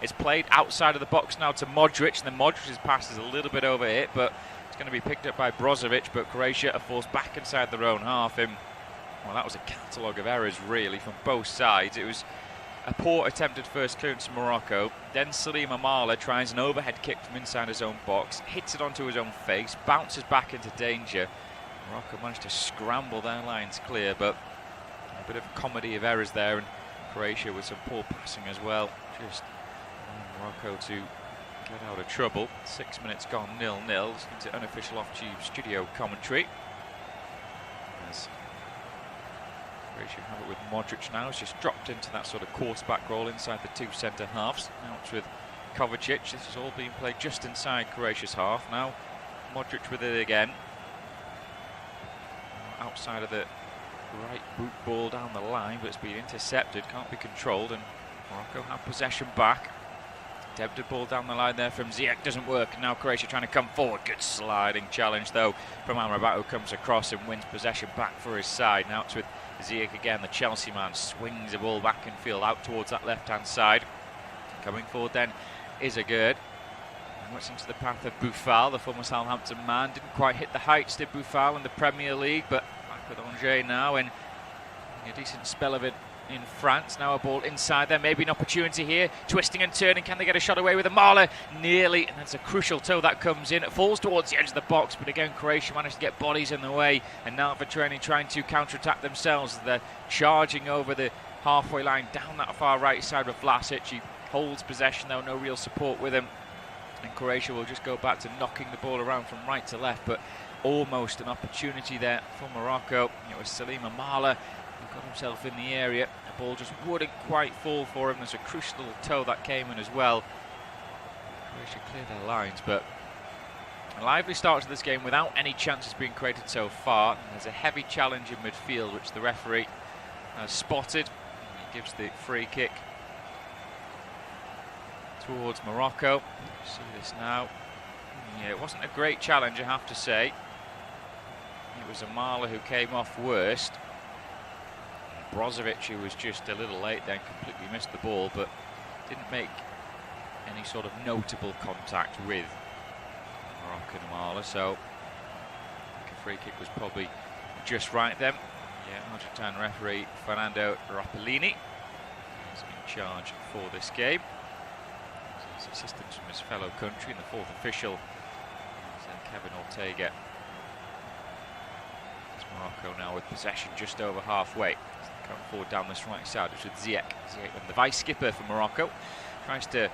It's played outside of the box now to Modric, and then Modric's pass is a little bit over it, but it's going to be picked up by Brozovic, but Croatia are forced back inside their own half. And well, that was a catalogue of errors really from both sides. It was a poor attempted first clearance from Morocco, then Salim Amala tries an overhead kick from inside his own box, hits it onto his own face, bounces back into danger. Morocco managed to scramble their lines clear, but a bit of comedy of errors there, and Croatia with some poor passing as well. Just Morocco to get out of trouble. 6 minutes gone, 0-0. Listening to unofficial off-tube studio commentary. As Croatia have it with Modric now. He's just dropped into that sort of quarterback role inside the two centre halves. Now it's with Kovacic. This is all being played just inside Croatia's half. Now Modric with it again. Outside of the right boot ball down the line, but it's been intercepted, can't be controlled, and Morocco have possession back. Attempted ball down the line there from Ziyech, doesn't work, and now Croatia trying to come forward. Good sliding challenge though from Amrabat, who comes across and wins possession back for his side. Now it's with Ziyech again, the Chelsea man swings the ball back in field out towards that left hand side. Coming forward then is Agurd. What's into the path of Boufal, the former Southampton man. Didn't quite hit the heights, did Boufal in the Premier League, but back with Angers now, and a decent spell of it in France. Now a ball inside there, maybe an opportunity here, twisting and turning. Can they get a shot away with Amala? Nearly, and that's a crucial toe that comes in. It falls towards the edge of the box, but again Croatia managed to get bodies in the way, and now Vetrani trying to counter-attack themselves. They're charging over the halfway line down that far right side with Vlasic. He holds possession though, no real support with him, and Croatia will just go back to knocking the ball around from right to left, but almost an opportunity there for Morocco. It was Salim Amala who got himself in the area. The ball just wouldn't quite fall for him. There's a crucial little toe that came in as well. Croatia cleared their lines, but a lively start to this game without any chances being created so far. There's a heavy challenge in midfield which the referee has spotted. He gives the free kick towards Morocco. You see this now. Yeah, it wasn't a great challenge, I have to say. It was Amala who came off worst. Brozovic, who was just a little late then, completely missed the ball, but didn't make any sort of notable contact with Moroccan Amala, so I think a free kick was probably just right then. Yeah, Argentine referee Fernando Rapellini is in charge for this game. His assistance from his fellow country, and the fourth official is Kevin Ortega. It's Morocco now with possession just over halfway. Coming forward down this right side, it's with Ziyech. Ziyech, the vice skipper for Morocco, tries to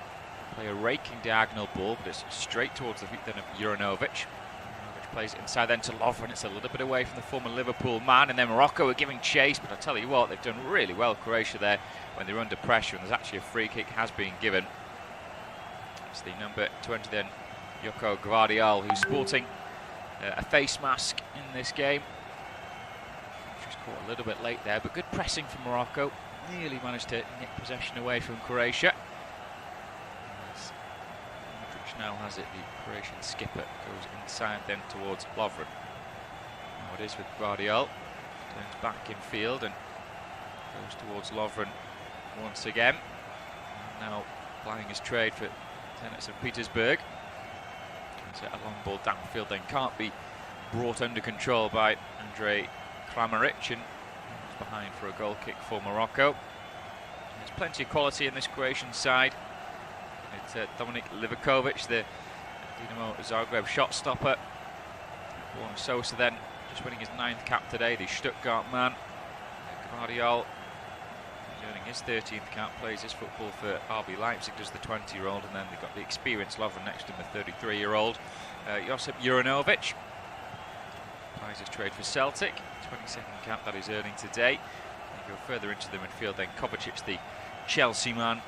play a raking diagonal ball, but it's straight towards the feet then of Juranovic. Juranovic plays it inside then to Lovren. It's a little bit away from the former Liverpool man, and then Morocco are giving chase, but I tell you what, they've done really well, Croatia, there when they're under pressure, and there's actually a free kick has been given. It's the number 20 then, Joko Gvardiol, who's sporting a face mask in this game. Just caught a little bit late there, but good pressing from Morocco. Nearly managed to nick possession away from Croatia. As Modric now has it, the Croatian skipper goes inside then towards Lovren. Now it is with Gvardiol. Turns back in field and goes towards Lovren once again. Now plying his trade for Zenit St. Petersburg. It's a long ball downfield, then can't be brought under control by Andrej Kramaric, and behind for a goal kick for Morocco. There's plenty of quality in this Croatian side. It's Dominik Livakovic, the Dinamo Zagreb shot stopper. Borna Sosa then just winning his 9th cap today, the Stuttgart man. Gvardiol earning his 13th cap, plays his football for RB Leipzig, does the 20-year-old, and then they've got the experienced Lovren next to him, the 33-year-old. Josip Juranovic plays his trade for Celtic, 22nd cap that he's earning today. You go further into the midfield then, Kovacic, the Chelsea man.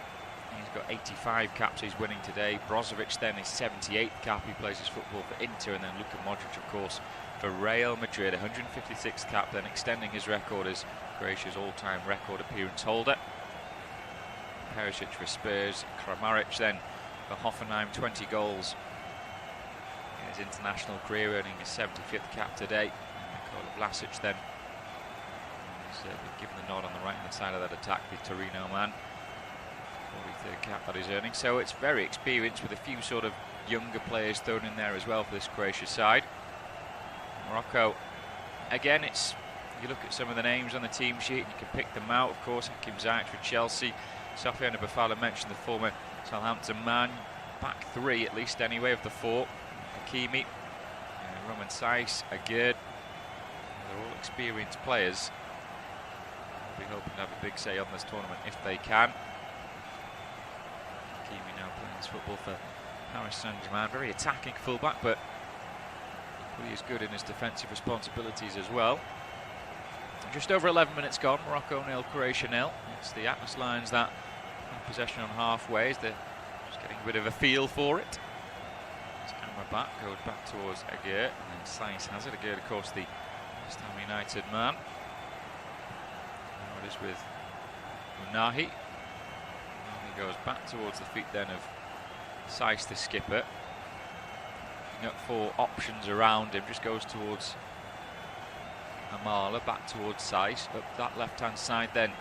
He's got 85 caps he's winning today. Brozovic then his 78th cap, he plays his football for Inter, and then Luka Modric, of course, for Real Madrid, 156th cap, then extending his record as Croatia's all-time record appearance holder. Perisic for Spurs, Kramaric then for Hoffenheim, 20 goals in his international career, earning his 75th cap today. Nikola Vlasic then is given the nod on the right-hand side of that attack, the Torino man. 43rd cap that he's earning. So it's very experienced with a few sort of younger players thrown in there as well for this Croatia side. Morocco, again, you look at some of the names on the team sheet and you can pick them out. Of course, Hakim Ziyech for Chelsea, Sofiane Bafala mentioned, the former Southampton man. Back three at least anyway of the four. Hakimi, Roman Saiz, Agüed. They're all experienced players. We'll be hoping to have a big say on this tournament if they can. Hakimi now playing his football for Paris Saint-Germain. Very attacking fullback, but equally as good in his defensive responsibilities as well. Just over 11 minutes gone. Morocco 0, Croatia 0. It's the Atlas Lions that have possession on halfway as they're just getting a bit of a feel for it. His camera back, goes back towards Agüed, and then Saiz has it. Agüed, of course, the West Ham United man. Now it is with Unahi. Unahi goes back towards the feet then of Saiz, the skipper. Looking up for options around him, just goes towards Amala, back towards Saiz, up that left-hand side then.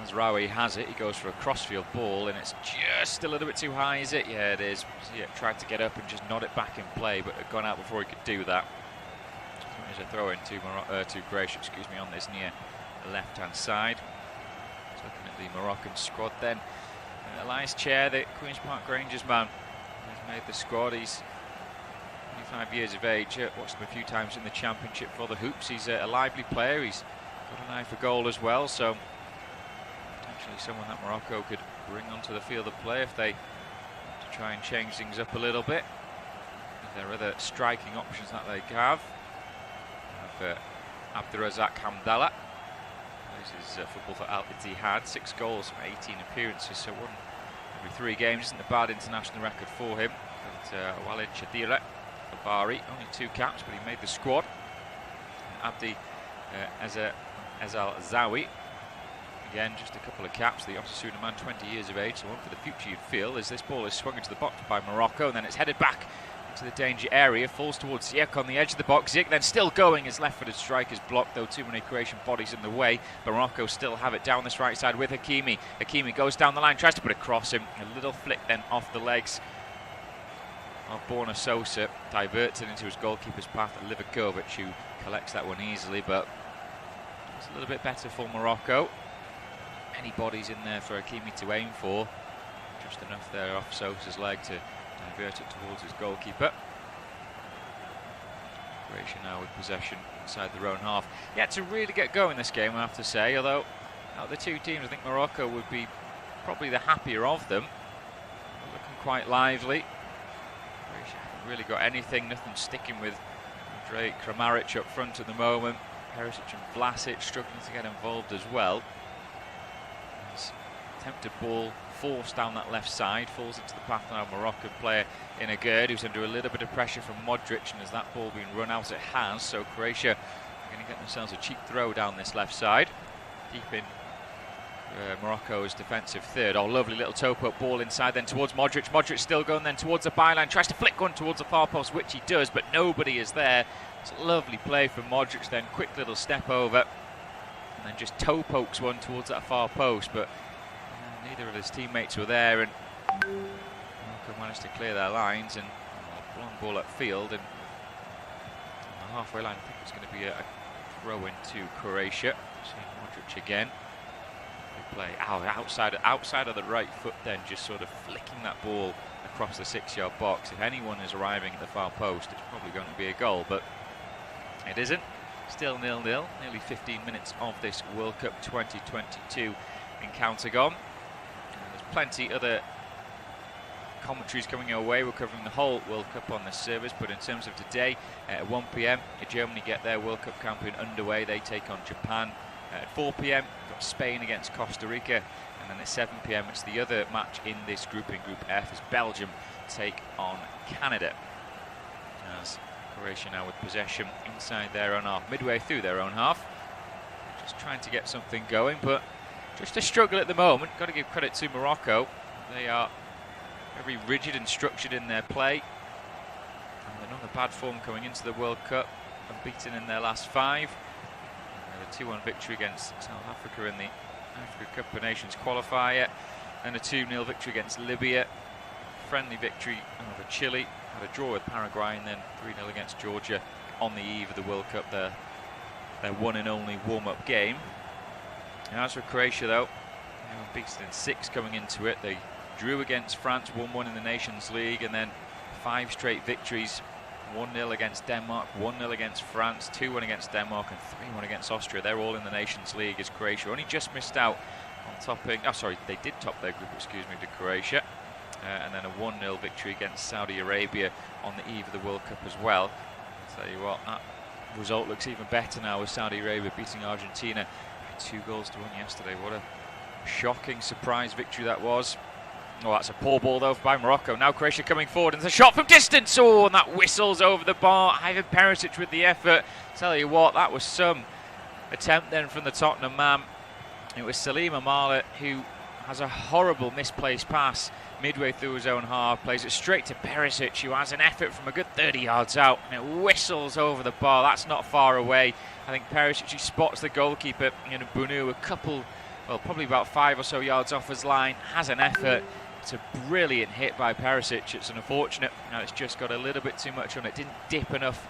Mazraoui has it, he goes for a crossfield ball and it's just a little bit too high, is it? Yeah, it is. Yeah, tried to get up and just nod it back in play, but had gone out before he could do that. There's a throw in to Croatia, on this near left-hand side. Just looking at the Moroccan squad then. Elias Chair, the Queen's Park Rangers man, has made the squad. He's 25 years of age, watched him a few times in the Championship for the Hoops. He's a lively player, he's got an eye for goal as well, so potentially someone that Morocco could bring onto the field of play if they want to try and change things up a little bit. There are other striking options that they have. Abdurazak Hamdallah plays his football for Al Ittihad, 6 goals from 18 appearances, so 1 every 3 games isn't a bad international record for him. But Walid Shadira Bari, only 2 caps, but he made the squad. Abdi Ezal Zawi, again, just a couple of caps. The Osasuna man, 20 years of age, so one for the future, you'd feel, as this ball is swung into the box by Morocco, and then it's headed back into the danger area, falls towards Ziyech on the edge of the box. Ziyech then still going, his left-footed strikers blocked, though too many Croatian bodies in the way. But Morocco still have it down this right side with Hakimi. Hakimi goes down the line, tries to put it across him. A little flick then off the legs of Borna Sosa, diverts it into his goalkeeper's path, Livakovic, who collects that one easily, but it's a little bit better for Morocco. Any bodies in there for Hakimi to aim for, just enough there off Sosa's leg to divert it towards his goalkeeper. Croatia now with possession inside their own half. Yet to really get going this game, I have to say, although out of the two teams I think Morocco would be probably the happier of them. They're looking quite lively. Croatia haven't really got anything, nothing sticking with Drake Kramaric up front at the moment. Perisic and Vlasic struggling to get involved as well. His attempted ball forced down that left side, falls into the path now of Moroccan player in Agüed, who's under a little bit of pressure from Modric, and as that ball being run out, it has, so Croatia are going to get themselves a cheap throw down this left side, deep in Morocco's defensive third. Oh, lovely little toe-poke ball inside then towards Modric. Modric still going then towards the byline, tries to flick one towards the far post, which he does, but nobody is there. It's a lovely play from Modric then, quick little step over, and then just toe-pokes one towards that far post, but neither of his teammates were there, and Morocco managed to clear their lines, and a long ball upfield, and on the halfway line I think it's going to be a throw into Croatia. Seeing Modric again. Good play outside of the right foot then, just sort of flicking that ball across the 6-yard box. If anyone is arriving at the far post, it's probably going to be a goal, but it isn't. Still 0-0, nearly 15 minutes of this World Cup 2022 encounter gone. Plenty other commentaries coming our way. We're covering the whole World Cup on this service, but in terms of today, at 1 PM, Germany get their World Cup campaign underway. They take on Japan. At 4 PM, we've got Spain against Costa Rica, and then at 7 PM, it's the other match in this grouping, Group F, as Belgium take on Canada. As Croatia now with possession inside their own half, midway through their own half. Just trying to get something going, but just a struggle at the moment. Got to give credit to Morocco. They are very rigid and structured in their play. And they're not a bad form coming into the World Cup, unbeaten in their last 5. They had a 2-1 victory against South Africa in the Africa Cup of Nations qualifier, and a 2-0 victory against Libya. Friendly victory over Chile, had a draw with Paraguay, and then 3-0 against Georgia on the eve of the World Cup, their one and only warm-up game. And as for Croatia, though, they were beaten in 6 coming into it. They drew against France, 1-1 in the Nations League, and then 5 straight victories. 1-0 against Denmark, 1-0 against France, 2-1 against Denmark, and 3-1 against Austria. They're all in the Nations League as Croatia only just missed out on topping. Oh, sorry, they did top their group, excuse me, to Croatia. And then a 1-0 victory against Saudi Arabia on the eve of the World Cup as well. I'll tell you what, that result looks even better now with Saudi Arabia beating Argentina 2-1 yesterday. What a shocking surprise victory that was. Oh, that's a poor ball though by Morocco. Now Croatia coming forward, and it's a shot from distance. Oh, and that whistles over the bar. Ivan Perisic with the effort. Tell you what, that was some attempt then from the Tottenham man. It was Salim Amala who has a horrible misplaced pass midway through his own half, plays it straight to Perisic, who has an effort from a good 30 yards out, and it whistles over the bar. That's not far away. I think Perisic, he spots the goalkeeper, Bunu, a couple, well, probably about 5 or so yards off his line, has an effort. It's a brilliant hit by Perisic. It's unfortunate. Now it's just got a little bit too much on it. Didn't dip enough,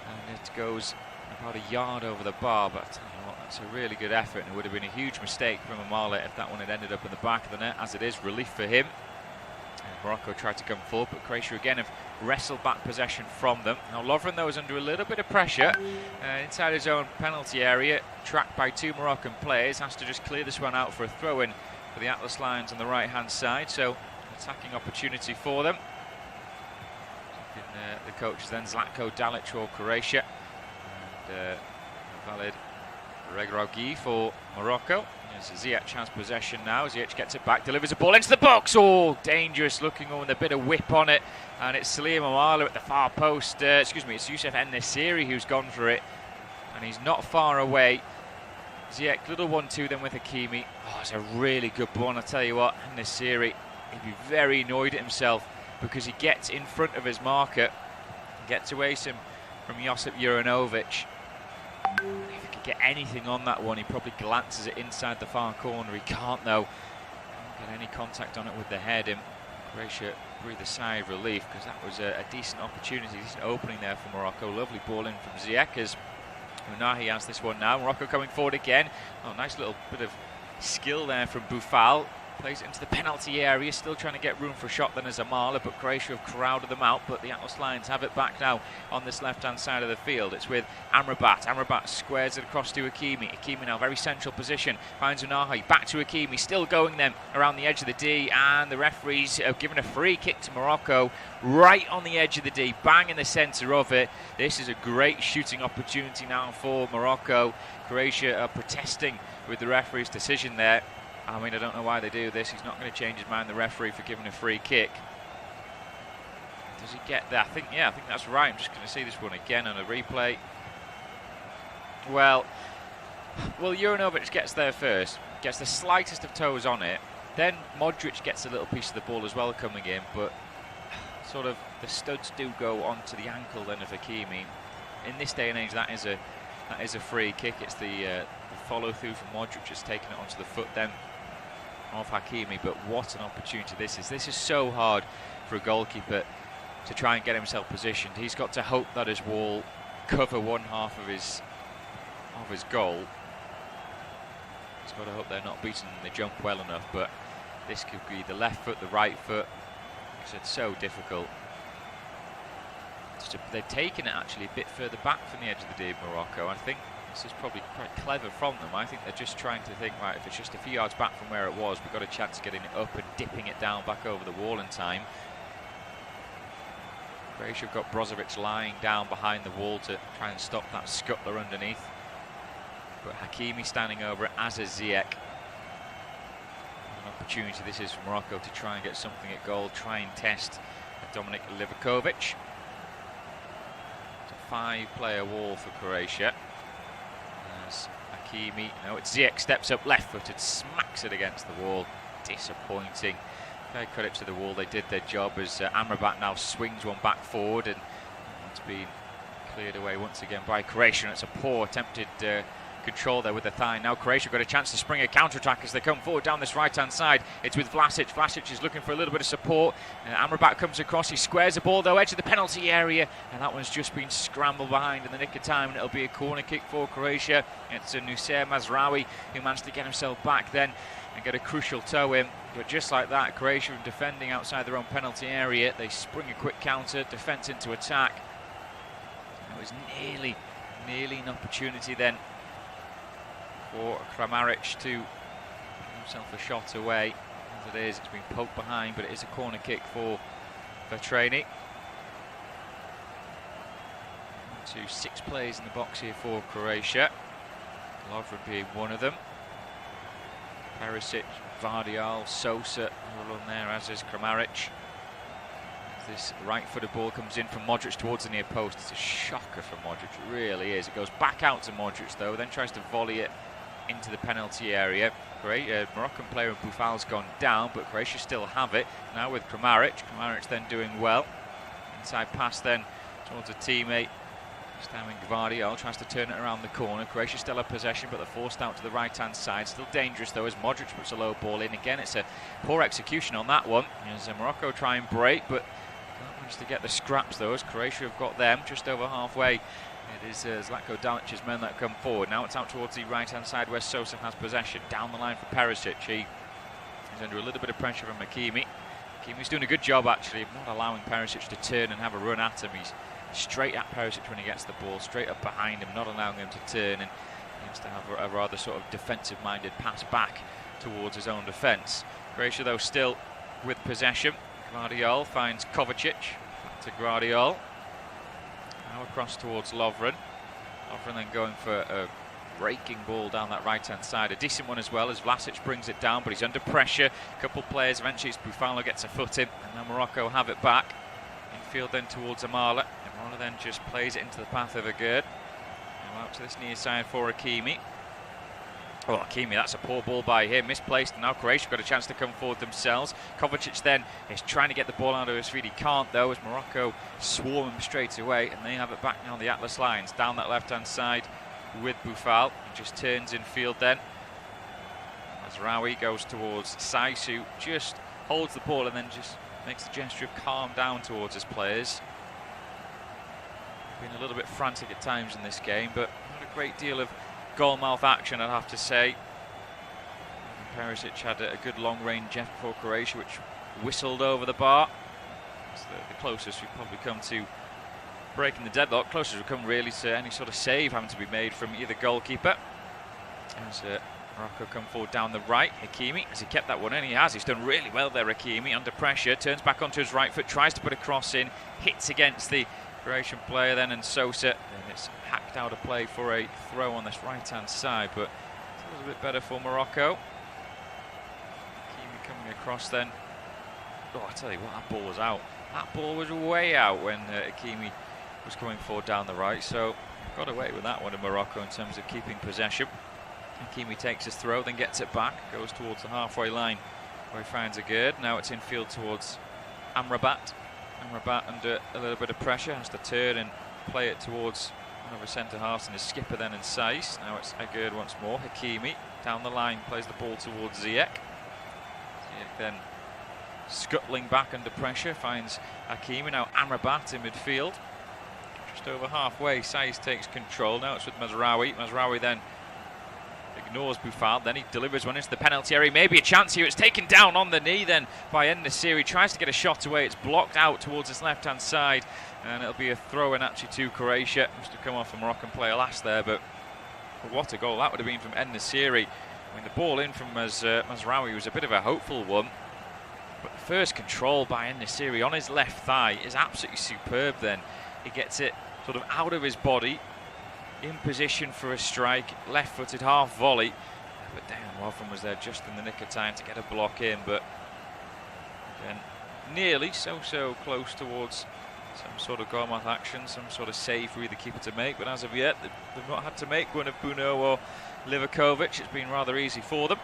and it goes about a yard over the bar. But I tell you what, that's a really good effort, and it would have been a huge mistake from Amala if that one had ended up in the back of the net. As it is, relief for him. Morocco tried to come forward, but Croatia again have wrestled back possession from them. Now Lovren, though, is under a little bit of pressure inside his own penalty area, tracked by 2 Moroccan players, has to just clear this one out for a throw-in for the Atlas Lions on the right-hand side, so attacking opportunity for them. The coach is then Zlatko Dalic for Croatia, and valid Regragui for Morocco. Ziyech has possession now. Ziyech gets it back, delivers a ball into the box. Oh, dangerous looking one with a bit of whip on it. And it's Salim Amala at the far post. Excuse me, it's Youssef En-Nesyri who's gone for it. And he's not far away. Ziyech, little 1-2 then with Hakimi. Oh, it's a really good ball. I tell you what, En-Nesyri, he'd be very annoyed at himself because he gets in front of his marker, gets away from Josip Juranovic. If he could get anything on that one, he probably glances it inside the far corner. He can't though. Can't get any contact on it with the head. And Croatia breathe a sigh of relief because that was a decent opportunity, decent opening there for Morocco. Lovely ball in from Ziyech as Unahi has this one now. Morocco coming forward again. Oh, nice little bit of skill there from Boufal. Plays it into the penalty area, still trying to get room for a shot then as Amala, but Croatia have crowded them out, but the Atlas Lions have it back now on this left-hand side of the field. It's with Amrabat. Amrabat squares it across to Hakimi. Hakimi now very central position, finds Unahi, back to Hakimi, still going then around the edge of the D, and the referees have given a free kick to Morocco right on the edge of the D, bang in the centre of it. This is a great shooting opportunity now for Morocco. Croatia are protesting with the referee's decision there. I mean, I don't know why they do this. He's not going to change his mind, the referee, for giving a free kick. Does he get there? I think that's right. I'm just going to see this one again on a replay. Well, Juranovic gets there first, gets the slightest of toes on it. Then Modric gets a little piece of the ball as well coming in, but sort of the studs do go onto the ankle then of Hakimi. In this day and age, that is a free kick. It's the follow through from Modric, just taking it onto the foot then of Hakimi. But what an opportunity this is. This is so hard for a goalkeeper to try and get himself positioned. He's got to hope that his wall cover one half of his goal. He's got to hope they're not beaten the jump well enough, but this could be the left foot, the right foot, because it's so difficult. They've taken it actually a bit further back from the edge of the D, Morocco. I think this is probably quite clever from them. I think they're just trying to think, right, if it's just a few yards back from where it was, we've got a chance of getting it up and dipping it down back over the wall in time. Croatia have got Brozovic lying down behind the wall to try and stop that scuttler underneath. But Hakimi standing over it, as is Ziyech. An opportunity this is for Morocco to try and get something at goal, try and test Dominik Livakovic. It's a 5-player wall for Croatia. As Hakimi, no, it's Ziyech, steps up left-footed, smacks it against the wall. Disappointing. Fair credit to the wall, they did their job as Amrabat now swings one back forward, and it's been cleared away once again by Croatia. And it's a poor attempted control there with the thigh. Now Croatia got a chance to spring a counter-attack as they come forward down this right-hand side. It's with Vlasic. Vlasic is looking for a little bit of support. Amrabat comes across. He squares the ball, though, edge of the penalty area. And that one's just been scrambled behind in the nick of time. And it'll be a corner kick for Croatia. It's Nusayr Mazraoui who managed to get himself back then and get a crucial toe in. But just like that, Croatia defending outside their own penalty area. They spring a quick counter, defence into attack. It was nearly an opportunity then for Kramaric to give himself a shot away. As it is, it's been poked behind, but it is a corner kick for Vetrani. 6 players in the box here for Croatia. Lovren being one of them. Perisic, Vardiol, Sosa all on there, as is Kramaric. This right-footed ball comes in from Modric towards the near post. It's a shocker for Modric, it really is. It goes back out to Modric though, then tries to volley it into the penalty area. Moroccan player Boufal's gone down, but Croatia still have it. Now with Kramaric. Kramaric then doing well. Inside pass then towards a teammate. Standing Gvardiol tries to turn it around the corner. Croatia still have possession, but they're forced out to the right-hand side. Still dangerous though as Modric puts a low ball in. Again, it's a poor execution on that one. As Morocco try and break, but can't manage to get the scraps though, as Croatia have got them just over halfway. It is Zlatko Dalic's men that come forward. Now it's out towards the right-hand side where Sosa has possession. Down the line for Perisic. He's under a little bit of pressure from Hakimi. Hakimi's doing a good job actually of not allowing Perisic to turn and have a run at him. He's straight at Perisic when he gets the ball, straight up behind him, not allowing him to turn, and he has to have a rather sort of defensive-minded pass back towards his own defence. Croatia though still with possession. Gvardiol finds Kovacic, back to Gvardiol. Now across towards Lovren. Lovren then going for a raking ball down that right-hand side. A decent one as well as Vlasic brings it down, but he's under pressure. A couple players, eventually it's Boufal gets a foot in, and now Morocco have it back. Infield then towards Amala. Amala then just plays it into the path of Agurd. Now out to this near side for Hakimi. Oh, Hakimi, that's a poor ball by him, misplaced, and now Croatia got a chance to come forward themselves. Kovacic then is trying to get the ball out of his feet, he can't though, as Morocco swarm him straight away, and they have it back now on the Atlas lines, down that left-hand side with Boufal. He just turns in field then. Mazraoui goes towards Saiss, who just holds the ball and then just makes the gesture of calm down towards his players. Been a little bit frantic at times in this game, but not a great deal of goal-mouth action, I'd have to say. Perisic had a good long-range effort for Croatia, which whistled over the bar. It's the closest we've probably come to breaking the deadlock, closest we've come really to any sort of save having to be made from either goalkeeper. As Morocco come forward down the right, Hakimi, has he kept that one in? He has, he's done really well there, Hakimi, under pressure, turns back onto his right foot, tries to put a cross in, hits against the Croatian player then, and Sosa, and it's hacked out of play for a throw on this right-hand side, but it's a little bit better for Morocco. Hakimi coming across then. Oh, I tell you what, that ball was out. That ball was way out when Hakimi was coming forward down the right, so got away with that one in Morocco in terms of keeping possession. Hakimi takes his throw, then gets it back, goes towards the halfway line where he finds Agurd. Now it's infield towards Amrabat. Amrabat under a little bit of pressure, has to turn and play it towards one of his centre-halves and his skipper then in Saiss. Now it's Agurd once more. Hakimi down the line plays the ball towards Ziyech. Ziyech then scuttling back under pressure, finds Hakimi. Now Amrabat in midfield. Just over halfway, Saiss takes control. Now it's with Mazraoui. Mazraoui then ignores Boufal, then he delivers one into the penalty area. Maybe a chance here. It's taken down on the knee then by En-Nesyri. Tries to get a shot away. It's blocked out towards his left-hand side, and it'll be a throw-in actually to Croatia. Must have come off a Moroccan player last there, but what a goal that would have been from En-Nesyri. I mean, the ball in from Mazraoui was a bit of a hopeful one, but the first control by En-Nesyri on his left thigh is absolutely superb then. He gets it sort of out of his body, in position for a strike, left-footed half volley, but damn, Lovren was there just in the nick of time to get a block in, but again, nearly so close towards some sort of goal-mouth action, some sort of save for either keeper to make, but as of yet, they've not had to make one of Buno or Livakovic. It's been rather easy for them.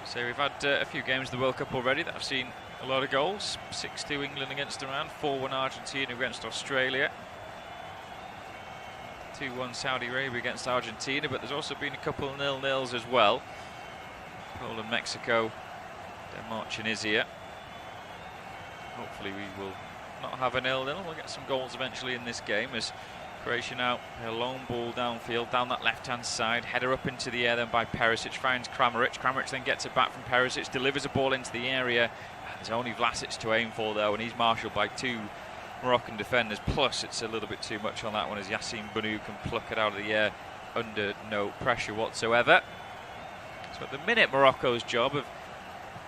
So we've had a few games of the World Cup already that have seen a lot of goals. 6-2 England against Iran, 4-1 Argentina against Australia. 2-1 Saudi Arabia against Argentina, but there's also been a couple of 0-0s as well. Poland, Mexico, Denmark, Tunisia. Hopefully we will not have a 0-0. We'll get some goals eventually in this game as Croatia now a long ball downfield, down that left-hand side, header up into the air then by Perisic, finds Kramaric. Kramaric then gets it back from Perisic, delivers a ball into the area. There's only Vlasic to aim for though, and he's marshalled by 2 Moroccan defenders, plus it's a little bit too much on that one as Yassine Bounou can pluck it out of the air under no pressure whatsoever. So at the minute Morocco's job of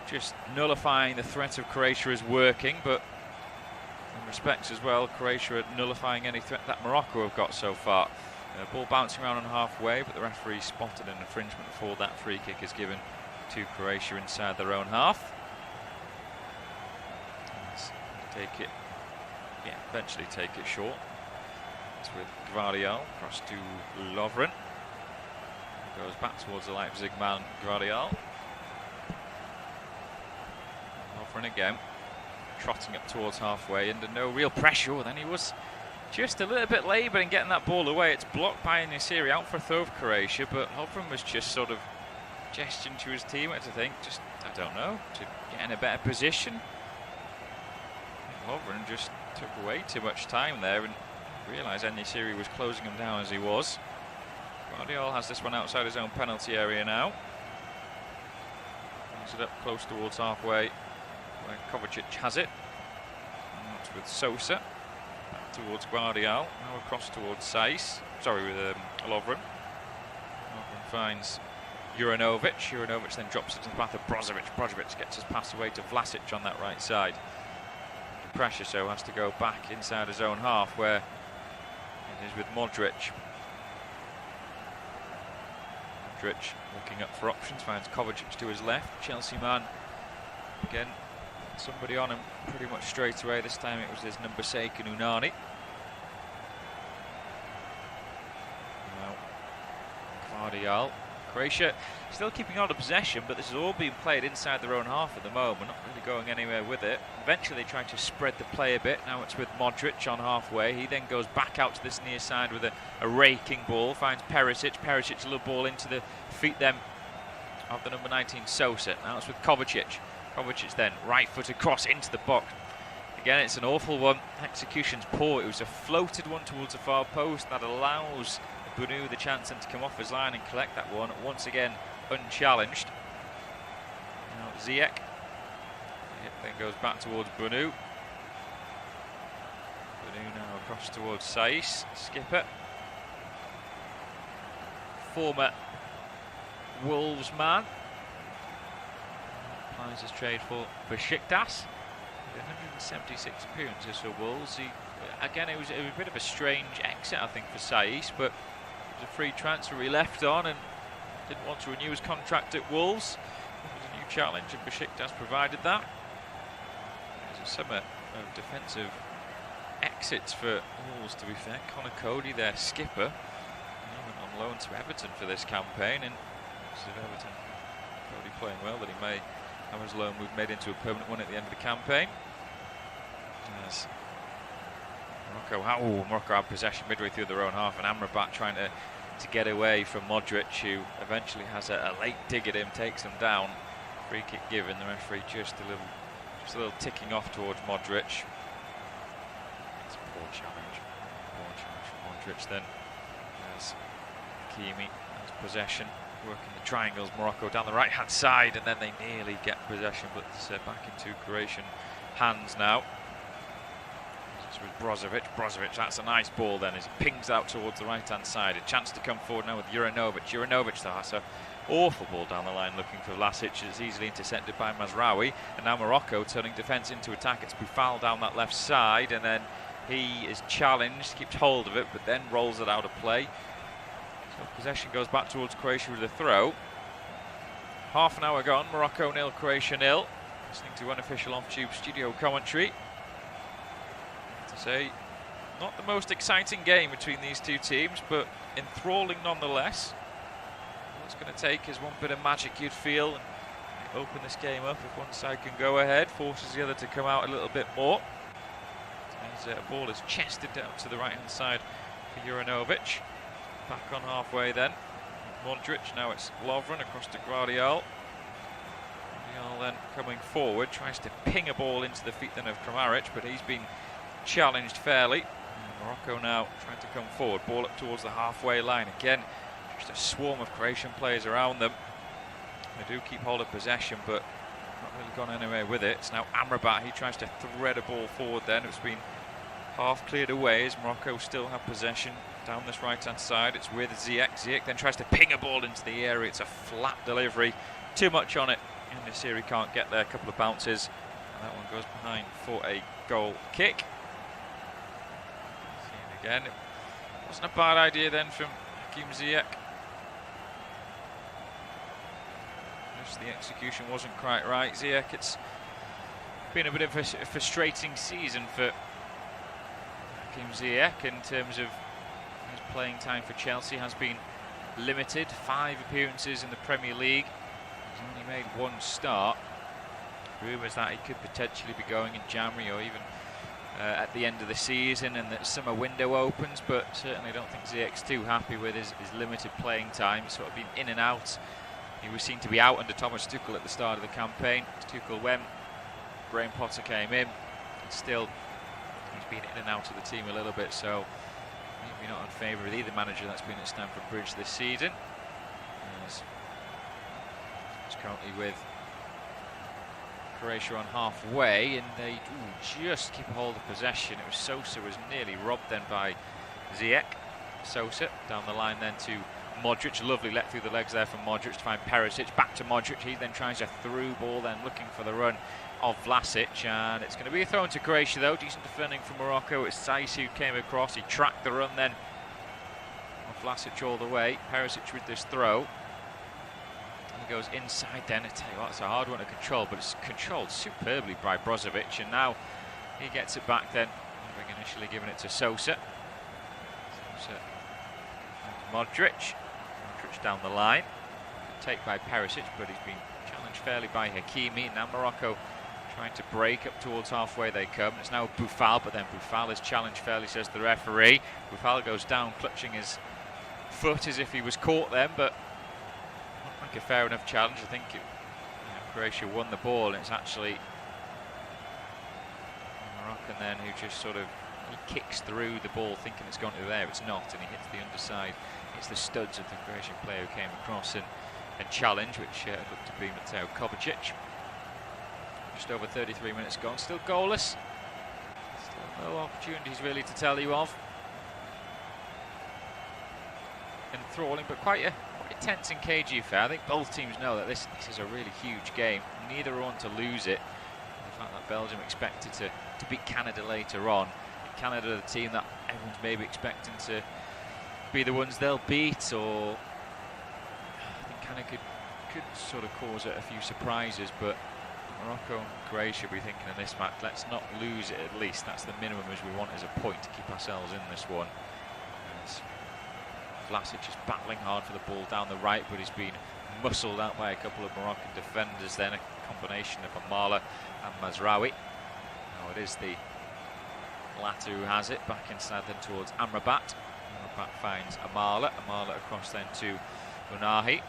just nullifying the threat of Croatia is working, but in respects as well, Croatia are nullifying any threat that Morocco have got so far. Ball bouncing around on halfway, but the referee spotted an infringement for that. Free kick is given to Croatia inside their own half. Let's take it, eventually take it short. It's with Gvardiol, across to Lovren. Goes back towards the Leipzig man, Gvardiol. Lovren again, trotting up towards halfway, under no real pressure. Then he was just a little bit laboured in getting that ball away. It's blocked by Nasiri, out for a throw of Croatia, but Lovren was just sort of gesturing to his teammates, I think, just, I don't know, to get in a better position. Lovren just took way too much time there and realised Nasiri was closing him down as he was. Gvardiol has this one outside his own penalty area now. Brings it up close towards halfway, where Kovacic has it. And that's with Sosa. Back towards Gvardiol. Now across towards Saiss. Sorry, with Lovren. Lovren finds Juranovic. Juranovic then drops it to the path of Brozovic. Brozovic gets his pass away to Vlasic on that right side. The pressure, so has to go back inside his own half, where it is with Modric. Modric looking up for options, finds Kovacic to his left. Chelsea man, again, somebody on him pretty much straight away. This time it was his number Seiken Unani. Now, Gvardiol. Croatia still keeping on the possession, but this is all being played inside their own half at the moment, not really going anywhere with it. Eventually they try to spread the play a bit. Now it's with Modric on halfway. He then goes back out to this near side with a raking ball, finds Perisic. Perisic, a little ball into the feet then of the number 19 Sosa. Now it's with Kovacic. Kovacic then right-footed cross into the box. Again, it's an awful one. Execution's poor. It was a floated one towards the far post that allows Bounou the chance then to come off his line and collect that one, once again unchallenged. Now Ziyech then goes back towards Bounou. Bounou now across towards Saiss, skipper. Former Wolves man. Applies his trade for Besiktas. 176 appearances for Wolves. Again, it was a bit of a strange exit, I think, for Saiss, but it was a free transfer he left on and didn't want to renew his contract at Wolves. It was a new challenge and Besiktas provided that. It was a summer of defensive exits for Wolves, to be fair. Conor Cody, their skipper, he went on loan to Everton for this campaign, and Everton, Cody playing well, that he may have his loan move made into a permanent one at the end of the campaign. As Morocco had possession midway through their own half, and Amrabat trying to get away from Modric, who eventually has a late dig at him, takes him down. Free kick given. The referee just a little ticking off towards Modric. It's a poor challenge. From Modric then. As Hakimi has possession, working the triangles. Morocco down the right hand side, and then they nearly get possession, but it's back into Croatian hands now. With Brozovic. That's a nice ball then as he pings out towards the right hand side. A chance to come forward now with Juranovic. Juranovic though has an awful ball down the line looking for Vlasic. It's easily intercepted by Mazraoui, and now Morocco turning defence into attack. It's Boufal down that left side, and then he is challenged, keeps hold of it, but then rolls it out of play. So possession goes back towards Croatia with a throw. Half an hour gone. Morocco 0, Croatia 0. Listening to unofficial off-tube studio commentary. Say, not the most exciting game between these two teams, but enthralling nonetheless. All it's going to take is one bit of magic, you'd feel, and open this game up. If one side can go ahead, forces the other to come out a little bit more. As a ball is chested down to the right hand side for Juranovic. Back on halfway then. Modric, now it's Lovren across to Guardiola. Guardiola then coming forward, tries to ping a ball into the feet then of Kramaric, but he's been challenged fairly. And Morocco now trying to come forward, ball up towards the halfway line. Again, just a swarm of Croatian players around them. They do keep hold of possession, but not really gone anywhere with it. It's now Amrabat, he tries to thread a ball forward then. It's been half cleared away as Morocco still have possession down this right-hand side. It's with Ziyech. Ziyech then tries to ping a ball into the area. It's a flat delivery. Too much on it in this here. He can't get there. A couple of bounces. And that one goes behind for a goal kick. See it again. It wasn't a bad idea then from Hakim Ziyech. Just the execution wasn't quite right. Ziyech, it's been a bit of a frustrating season for Hakim Ziyech in terms of his playing time for Chelsea has been limited. 5 appearances in the Premier League. He's only made 1 start. Rumours that he could potentially be going in January or even at the end of the season and that summer window opens, but certainly don't think Ziyech's too happy with his limited playing time. He's sort of been in and out. He was seen to be out under Thomas Tuchel at the start of the campaign. Tuchel went, Graham Potter came in, and still he's been in and out of the team a little bit, so maybe not in favour of either manager that's been at Stamford Bridge this season. He's currently with Croatia on halfway, and they just keep a hold of possession. It was Sosa was nearly robbed then by Ziyech. Sosa down the line then to Modric, lovely let through the legs there from Modric to find Perisic, back to Modric, he then tries a through ball then looking for the run of Vlasic, and it's going to be a throw into Croatia though. Decent defending from Morocco. It's Saiss who came across, he tracked the run then of Vlasic all the way. Perisic with this throw, and he goes inside then. I tell you what, it's a hard one to control, but it's controlled superbly by Brozovic, and now he gets it back then, having initially given it to Sosa. Modric down the line, take by Perisic, but he's been challenged fairly by Hakimi. Now Morocco trying to break up towards halfway they come. It's now Boufal, but then Boufal is challenged fairly, says the referee. Boufal goes down clutching his foot as if he was caught then, but not like a fair enough challenge. I think Croatia won the ball, and it's actually Moroccan then who just sort of kicks through the ball thinking it's gone to there. It's not, and he hits the underside. It's the studs of the Croatian player who came across and challenge, which looked to be Mateo Kovacic. Just over 33 minutes gone, still goalless. Still no opportunities really to tell you of. Enthralling, but quite a tense and cagey affair. I think both teams know that this is a really huge game. Neither want to lose it. The fact that Belgium expected to beat Canada later on. Canada, the team that everyone's maybe expecting to be the ones they'll beat, or I think Canada could sort of cause a few surprises, but Morocco and Croatia will be thinking in this match, let's not lose it at least. That's the minimum as we want as a point to keep ourselves in this one. As Vlasic is battling hard for the ball down the right, but he's been muscled out by a couple of Moroccan defenders then, a combination of Amala and Mazraoui. Now it is the latter who has it, back inside then towards Amrabat. Amrabat finds Amala across then to Unahi.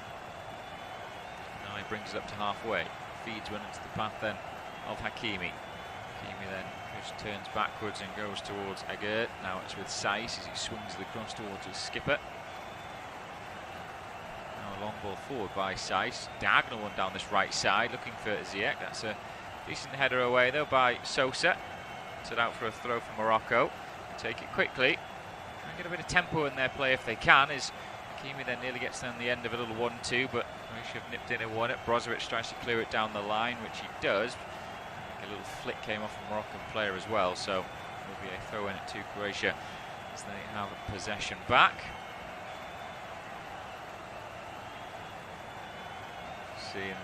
Now he brings it up to halfway, feeds one into the path then of Hakimi. Hakimi then just turns backwards and goes towards Agert. Now it's with Saiss as he swings the cross towards his skipper. Now a long ball forward by Saiss, diagonal one down this right side, looking for Ziyech. That's a decent header away though by Sosa. Set out for a throw from Morocco. Take it quickly. Try and get a bit of tempo in their play if they can, as Hakimi then nearly gets down the end of a little 1-2, but Croatia have nipped in and won it. Brozovic tries to clear it down the line, which he does. A little flick came off a Moroccan player as well, so will be a throw in it to Croatia as they have possession back. Seeing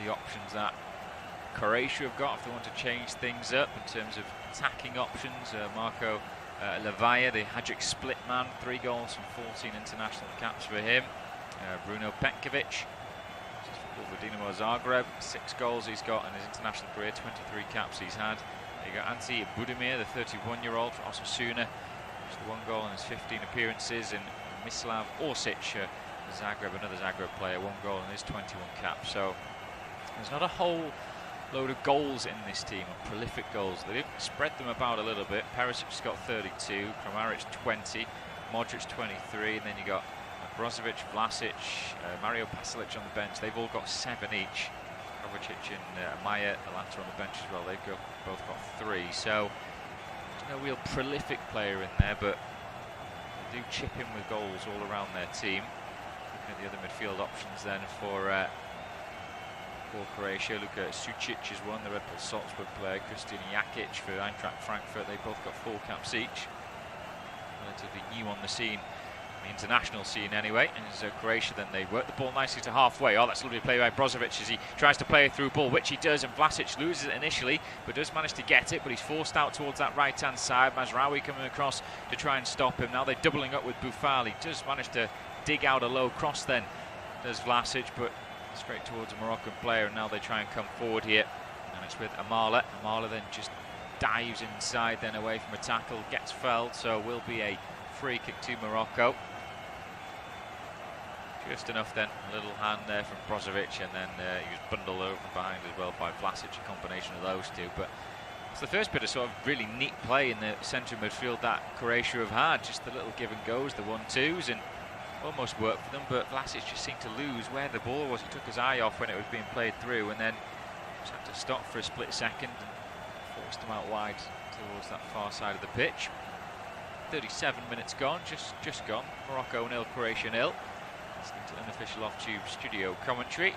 the options that Croatia have got if they want to change things up in terms of attacking options. Marco Levaya, the Hajduk split man, 3 goals from 14 international caps for him. Bruno Petkovic, for Dinamo Zagreb, 6 goals he's got in his international career, 23 caps he's had. You got Ante Budimir, the 31-year-old for Osasuna, just 1 goal in his 15 appearances, and Mislav Orsic, Zagreb, another Zagreb player, 1 goal in his 21 caps. So there's not a whole load of goals in this team, prolific goals. They did spread them about a little bit. Perisic's got 32, Kramaric 20, Modric 23, and then you got Brozovic, Vlasic, Mario Pasalic on the bench. They've all got 7 each. Kovacic and Maya, the latter on the bench as well. They've both got 3. So there's no real prolific player in there, but they do chip in with goals all around their team. Looking at the other midfield options then for Croatia, look at Sucic is one, the Red Bull Salzburg player, Christian Jakic for Eintracht Frankfurt. They both got 4 caps each. Relatively new on the scene, the international scene anyway. And as Croatia, then they work the ball nicely to halfway. Oh, that's lovely play by Brozovic as he tries to play a through ball, which he does, and Vlasic loses it initially, but does manage to get it, but he's forced out towards that right-hand side. Mazraoui coming across to try and stop him. Now they're doubling up with Boufal. He does manage to dig out a low cross then, does Vlasic, but straight towards a Moroccan player, and now they try and come forward here, and it's with Amala. Amala then just dives inside, then away from a tackle, gets fouled, so will be a free kick to Morocco. Just enough then, a little hand there from Brozovic, and then he was bundled over from behind as well by Vlasic, a combination of those two. But it's the first bit of sort of really neat play in the centre midfield that Croatia have had, just the little give and goes, the 1-2s, and almost worked for them, but Vlasic just seemed to lose where the ball was. He took his eye off when it was being played through, and then just had to stop for a split second and forced him out wide towards that far side of the pitch. 37 minutes gone, just gone. Morocco 0, Croatia 0. Listening to unofficial off-tube studio commentary.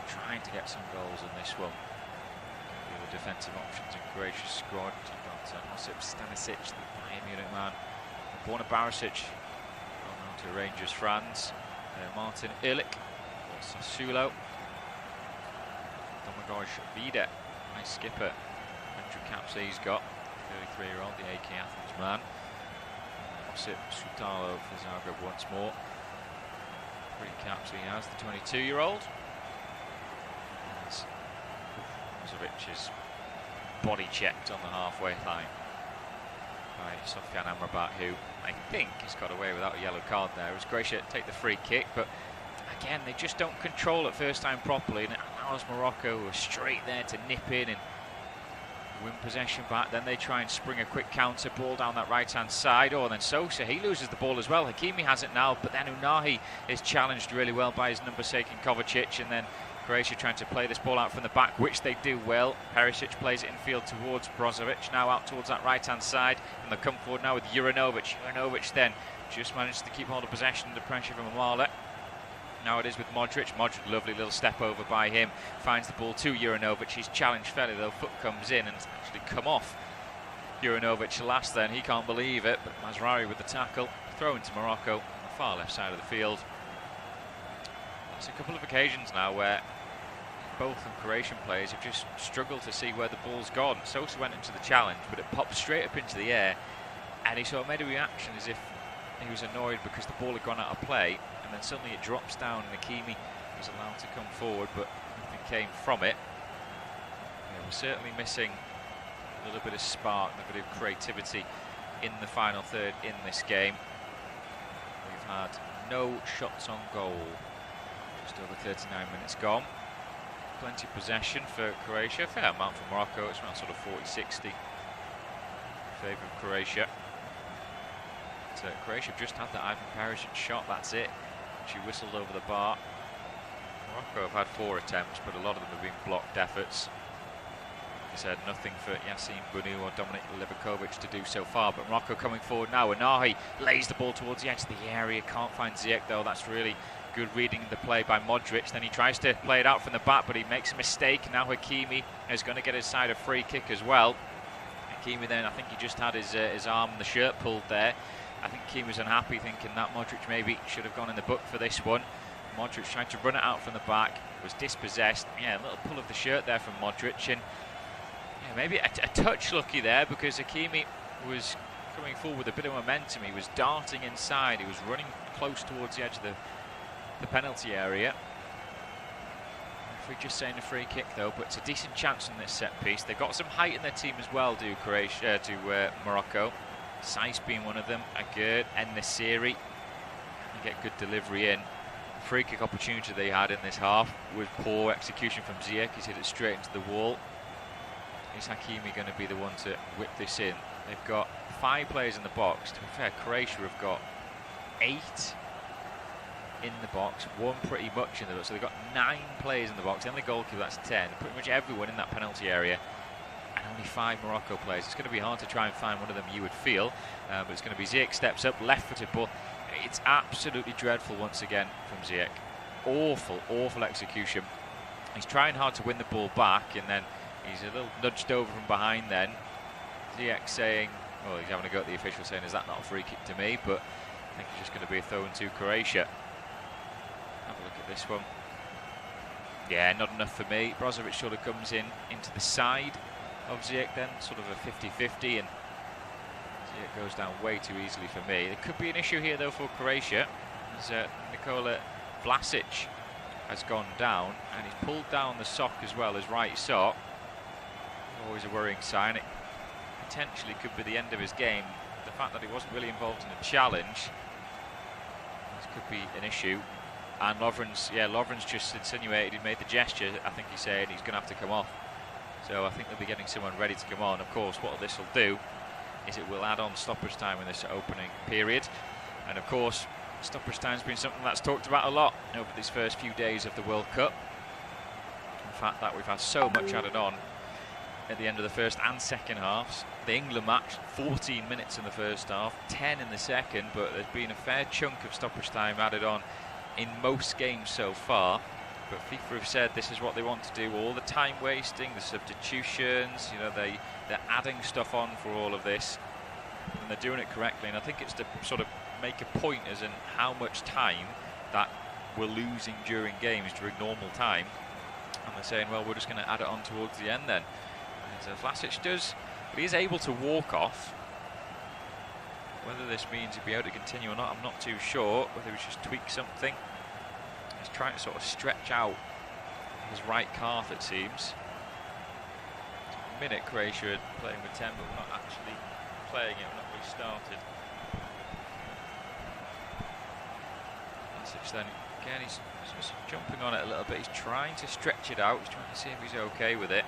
Trying to get some goals in this one. The other defensive options in Croatia's squad. You've got Josip Stanisic, the Bayern Munich man. Borna Barisic to Rangers France, Martin Ehrlich for Sassuolo, Domagoj Vida, nice skipper, 100 caps he's got, 33-year-old, the AK Athens man. Josip Sutalo for Zagreb once more, 3 caps he has, the 22-year-old. Brozovic is body checked on the halfway line by Sofyan Amrabat, who I think has got away without a yellow card there. As Croatia take the free kick, but again they just don't control it first time properly, and it allows Morocco, who are straight there, to nip in and win possession back. Then they try and spring a quick counter ball down that right hand side. Oh, and then Sosa, he loses the ball as well. Hakimi has it now, but then Unahi is challenged really well by his number taking Kovacic, and then Croatia trying to play this ball out from the back, which they do well. Perisic plays it infield towards Brozovic, now out towards that right-hand side, and they'll come forward now with Juranovic. Juranovic then just managed to keep hold of possession under pressure from Amala. Now it is with Modric. Modric, lovely little step over by him, finds the ball to Juranovic. He's challenged fairly though, foot comes in and it's actually come off Juranovic last then. He can't believe it, but Mazraoui with the tackle. Throw into Morocco on the far left side of the field. There's a couple of occasions now where both of Croatian players have just struggled to see where the ball's gone. Sosa went into the challenge, but it popped straight up into the air, and he sort of made a reaction as if he was annoyed because the ball had gone out of play, and then suddenly it drops down and Hakimi was allowed to come forward, but nothing came from it. Yeah, we're certainly missing a little bit of spark, a bit of creativity in the final third in this game. We've had no shots on goal. Just over 39 minutes gone. Plenty of possession for Croatia. Fair amount for Morocco. It's around sort of 40-60 in favour of Croatia. But, Croatia have just had that Ivan Perisic shot. That's it. She whistled over the bar. Morocco have had 4 attempts, but a lot of them have been blocked efforts. He said nothing for Yassine Bounou or Dominik Livakovic to do so far, but Morocco coming forward now. Unahi lays the ball towards the edge of the area. Can't find Ziyech though. That's really good reading the play by Modric. Then he tries to play it out from the back, but he makes a mistake. Now Hakimi is going to get his side a free kick as well. Hakimi then, I think he just had his arm and the shirt pulled there. I think Hakimi was unhappy, thinking that Modric maybe should have gone in the book for this one. Modric trying to run it out from the back, was dispossessed. Yeah, a little pull of the shirt there from Modric, and yeah, maybe a touch lucky there because Hakimi was coming forward with a bit of momentum. He was darting inside, he was running close towards the edge of the penalty area. Referee just saying a free kick though, but it's a decent chance on this set piece. They've got some height in their team as well, do Croatia, to Morocco. Saiss being one of them. Agert, En-Nesyri. Get good delivery in. Free kick opportunity they had in this half was poor execution from Ziyech. He's hit it straight into the wall. Is Hakimi going to be the one to whip this in? They've got 5 players in the box. To be fair, Croatia have got 8 in the box, 1 pretty much in the box. So they've got 9 players in the box. The only goalkeeper, that's 10. Pretty much everyone in that penalty area. And only 5 Morocco players. It's going to be hard to try and find one of them, you would feel. But it's going to be Ziyech steps up, left-footed ball. It's absolutely dreadful once again from Ziyech. Awful, awful execution. He's trying hard to win the ball back, and then he's a little nudged over from behind then. Ziyech saying, well, he's having a go at the official saying, is that not a free kick to me? But I think it's just going to be a throw to Croatia. Have a look at this one. Yeah, not enough for me. Brozovic sort of comes in into the side of Ziyech then, sort of a 50-50, and Ziyech goes down way too easily for me. There could be an issue here though for Croatia, as Nikola Vlasic has gone down, and he's pulled down the sock as well, his right sock. Always a worrying sign. It potentially could be the end of his game. The fact that he wasn't really involved in a challenge, this could be an issue. And Lovren's just insinuated, he made the gesture, I think he's saying he's going to have to come off. So I think they'll be getting someone ready to come on. Of course, what this will do is it will add on stoppage time in this opening period. And of course, stoppage time has been something that's talked about a lot over these first few days of the World Cup. In fact, that we've had so much added on at the end of the first and second halves. The England match, 14 minutes in the first half, 10 in the second, but there's been a fair chunk of stoppage time added on in most games so far. But FIFA have said this is what they want to do, all the time wasting, the substitutions, you know, they're adding stuff on for all of this, and they're doing it correctly. And I think it's to sort of make a point as in how much time that we're losing during games, during normal time. And they're saying, well, we're just going to add it on towards the end then. And Vlasic does, but he is able to walk off. Whether this means he'll be able to continue or not, I'm not too sure. Whether he's just tweaked something. He's trying to sort of stretch out his right calf, it seems. A minute Croatia are playing with 10, but we're not actually playing it, we're not really started. Vlasic then, again, he's just jumping on it a little bit. He's trying to stretch it out. He's trying to see if he's okay with it.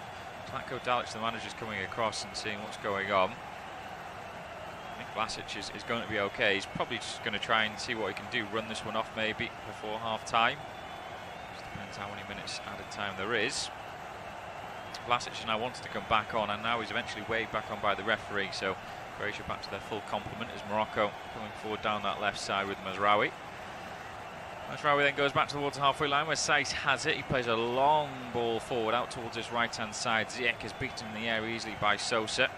Zlatko Dalic, the manager's coming across and seeing what's going on. I think Vlasic is going to be okay. He's probably just going to try and see what he can do, run this one off maybe before half time. Just depends how many minutes added time there is. Vlasic now wanted to come back on, and now he's eventually waved back on by the referee. So Croatia back to their full complement as Morocco coming forward down that left side with Mazraoui. Mazraoui then goes back towards the halfway line where Saiss has it. He plays a long ball forward out towards his right-hand side. Ziyech is beaten in the air easily by Sosa.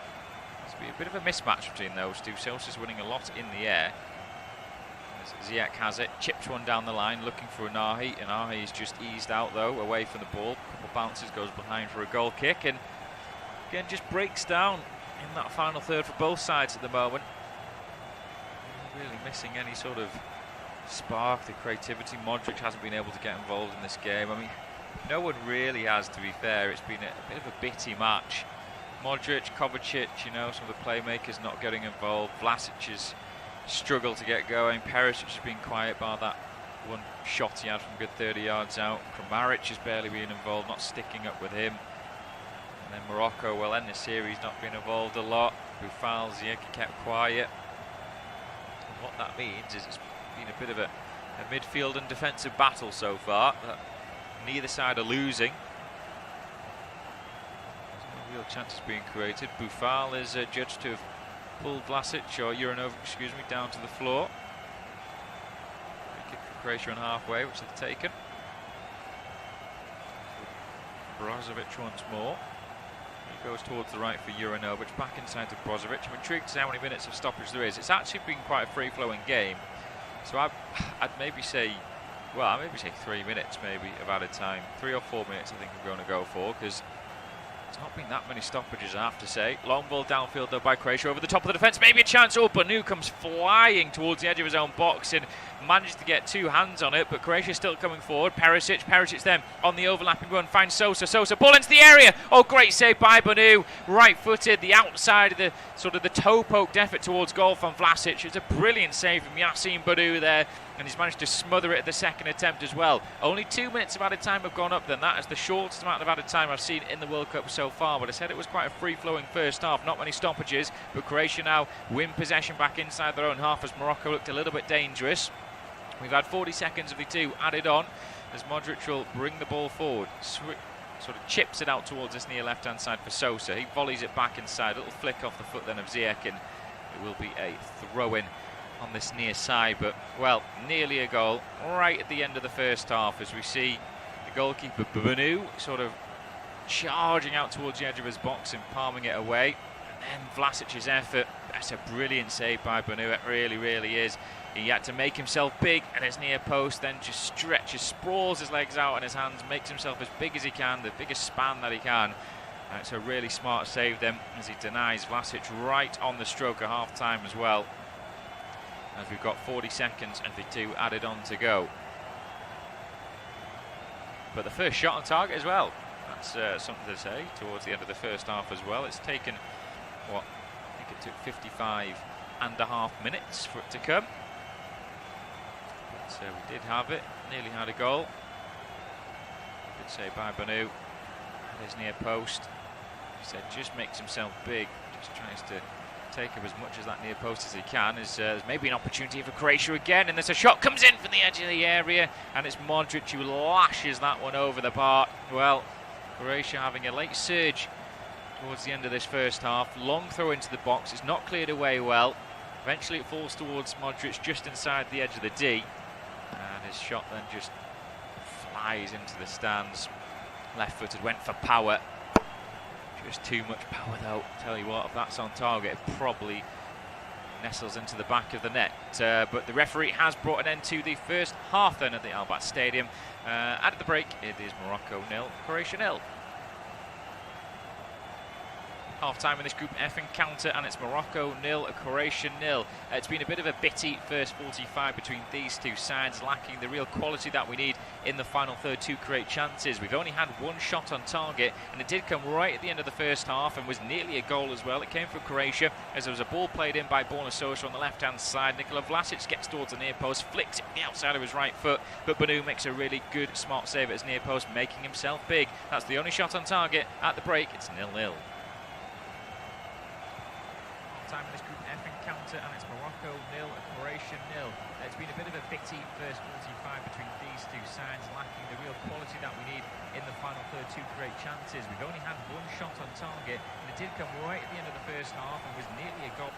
There's be a bit of a mismatch between those two. Sosa's winning a lot in the air. As Ziyech has it, chips one down the line, looking for Unahi. Unahi is just eased out though, away from the ball. A couple bounces, goes behind for a goal kick, and again just breaks down in that final third for both sides at the moment. Really missing any sort of spark, the creativity. Modric hasn't been able to get involved in this game. I mean, no one really has, to be fair. It's been a bit of a bitty match. Modric, Kovacic, you know, some of the playmakers not getting involved. Vlasic has struggled to get going. Perisic has been quiet by that one shot he had from a good 30 yards out. Kramaric has barely been involved, not sticking up with him. And then Morocco, well, En-Nesyri's not been involved a lot. Boufal, Ziyech kept quiet. And what that means is it's been a bit of a midfield and defensive battle so far. Neither side are losing. There's no real chances being created. Boufal is judged to have pulled Vlasic, or Uranov, excuse me, down to the floor. Free kick for Croatia on halfway, which they've taken. Brozovic once more. He goes towards the right for Uranovic, back inside to Brozovic. I'm intrigued to see how many minutes of stoppage there is. It's actually been quite a free-flowing game. So I'd maybe say, well, I'd maybe say 3 minutes maybe of added time. 3 or 4 minutes I think I'm going to go for, because It's not been that many stoppages, I have to say. Long ball downfield, though, by Croatia over the top of the defence. Maybe a chance. Oh, Banu comes flying towards the edge of his own box and manages to get two hands on it, but Croatia still coming forward. Perisic then on the overlapping run finds Sosa, ball into the area. Oh, great save by Banu, right-footed, the outside of the sort of the toe-poked effort towards goal from Vlasic. It's a brilliant save from Yassine Banu there, and he's managed to smother it at the second attempt as well. Only 2 minutes of added time have gone up then. That is the shortest amount of added time I've seen in the World Cup so far, but I said it was quite a free-flowing first half, not many stoppages, but Croatia now win possession back inside their own half as Morocco looked a little bit dangerous. We've had 40 seconds of the two added on as Modric will bring the ball forward. Sort of chips it out towards this near left-hand side for Sosa. He volleys it back inside. A little flick off the foot then of Ziyech, and it will be a throw-in on this near side. But, well, nearly a goal right at the end of the first half as we see the goalkeeper Banu sort of charging out towards the edge of his box and palming it away. And then Vlasic's effort. That's a brilliant save by Banu. It really, really is. He had to make himself big at his near post, then just stretches, sprawls his legs out and his hands, makes himself as big as he can, the biggest span that he can. And it's a really smart save then as he denies Vlasic right on the stroke at half-time as well. As we've got 40 seconds and the two added on to go. But the first shot on target as well. That's something to say towards the end of the first half as well. It's taken, what, I think it took 55.5 minutes for it to come. So we did have it, nearly had a goal. Good save by Banu at his near post. He said just makes himself big, just tries to take up as much as that near post as he can. There's maybe an opportunity for Croatia again, and there's a shot comes in from the edge of the area, and it's Modric who lashes that one over the bar. Well, Croatia having a late surge towards the end of this first half. Long throw into the box, it's not cleared away well. Eventually it falls towards Modric just inside the edge of the D. And his shot then just flies into the stands. Left-footed, went for power. Just too much power though. Tell you what, if that's on target, it probably nestles into the back of the net. But the referee has brought an end to the first half then at the Al-Bayt Stadium. At the break, it is Morocco 0, Croatia 0. Half-time in this Group F encounter, and it's Morocco 0, Croatia 0. It's been a bit of a bitty first 45 between these two sides, lacking the real quality that we need in the final third to create chances. We've only had one shot on target, and it did come right at the end of the first half and was nearly a goal as well. It came from Croatia as there was a ball played in by Borna Sosa on the left-hand side. Nikola Vlasic gets towards the near post, flicks it on the outside of his right foot, but Banu makes a really good, smart save at his near post, making himself big. That's the only shot on target. At the break, it's 0-0. Time in this Group F encounter, and it's Morocco 0, Croatia 0. It's been a bit of a bitty first 45 between these two sides, lacking the real quality that we need in the final third to create chances. We've only had one shot on target, and it did come right at the end of the first half and was nearly a goal.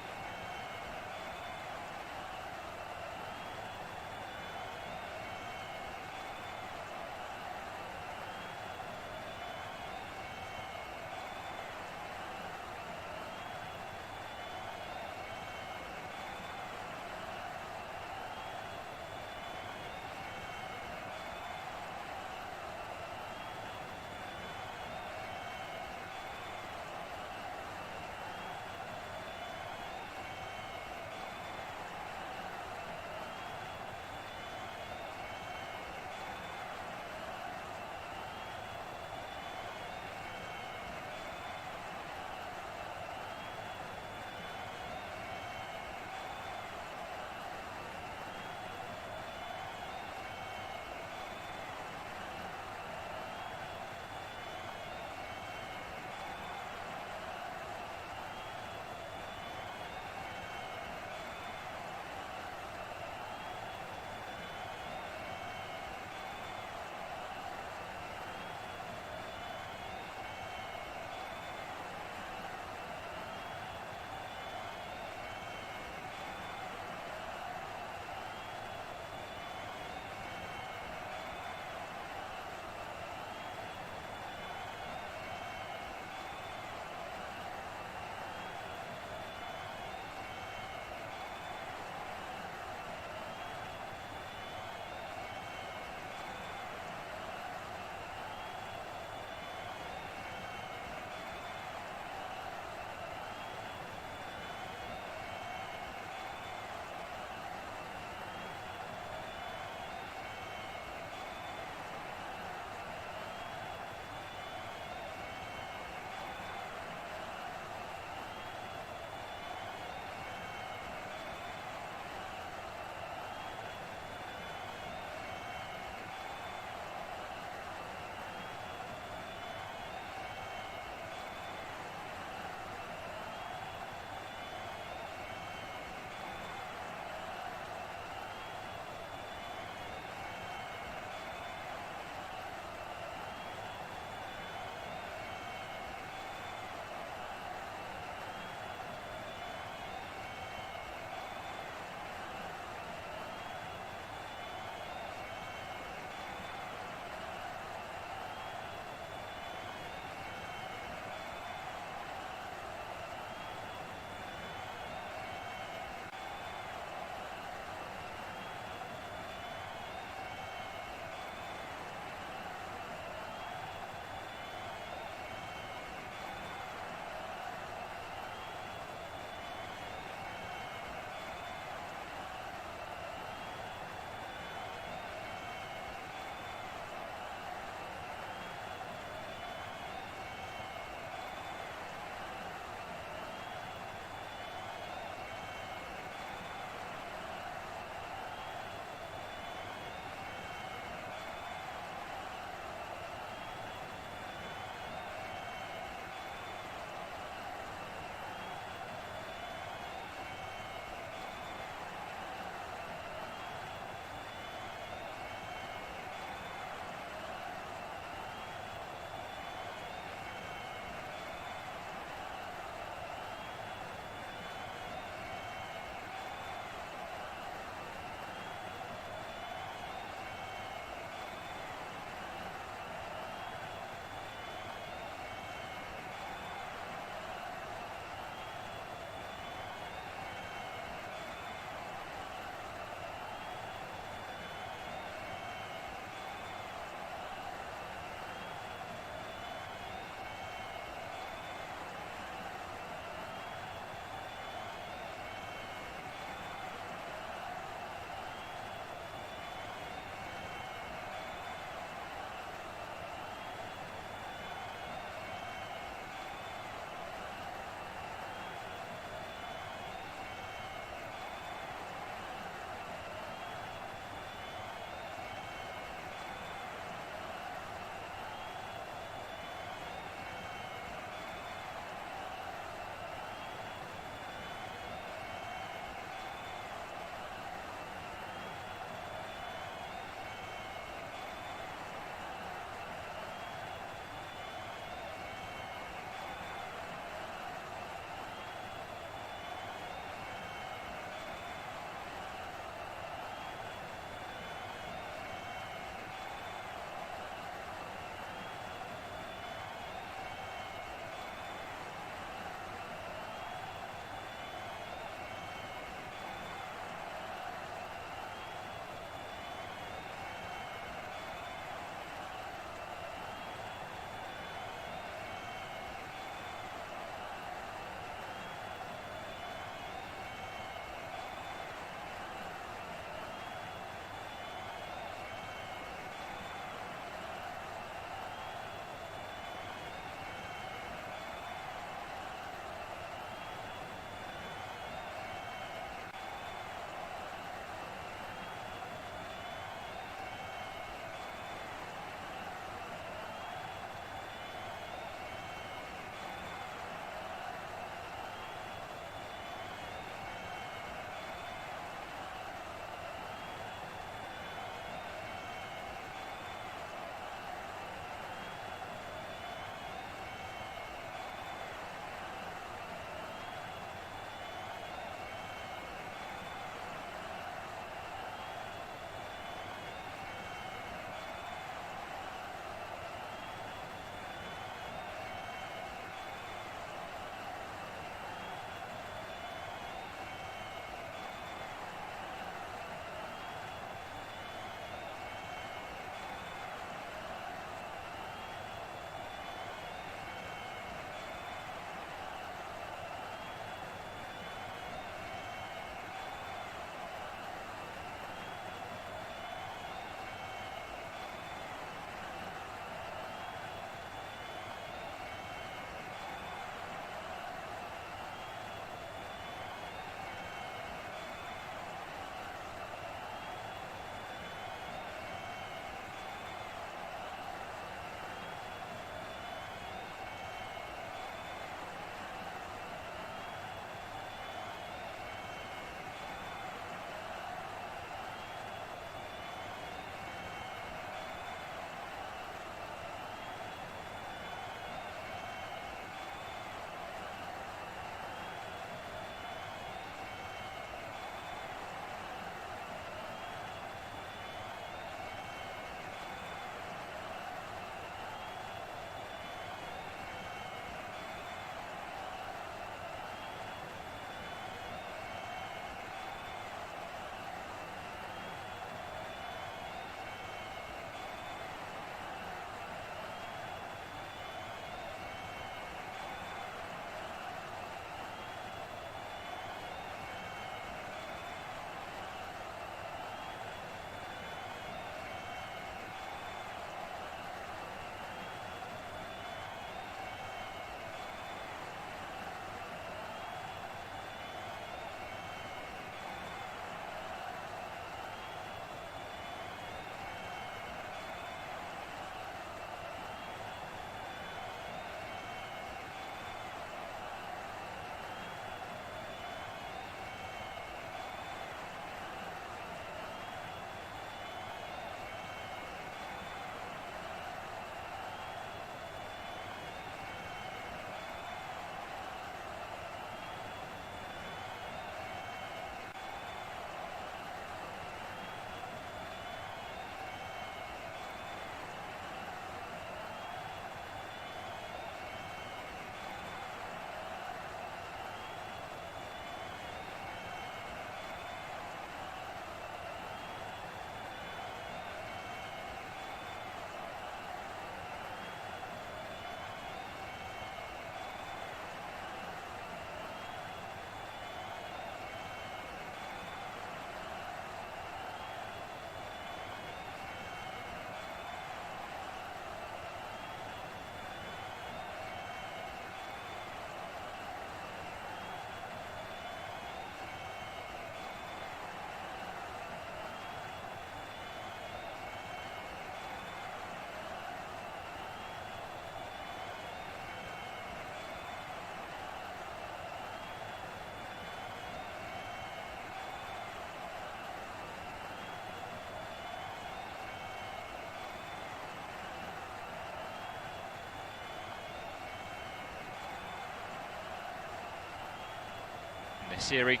Siri.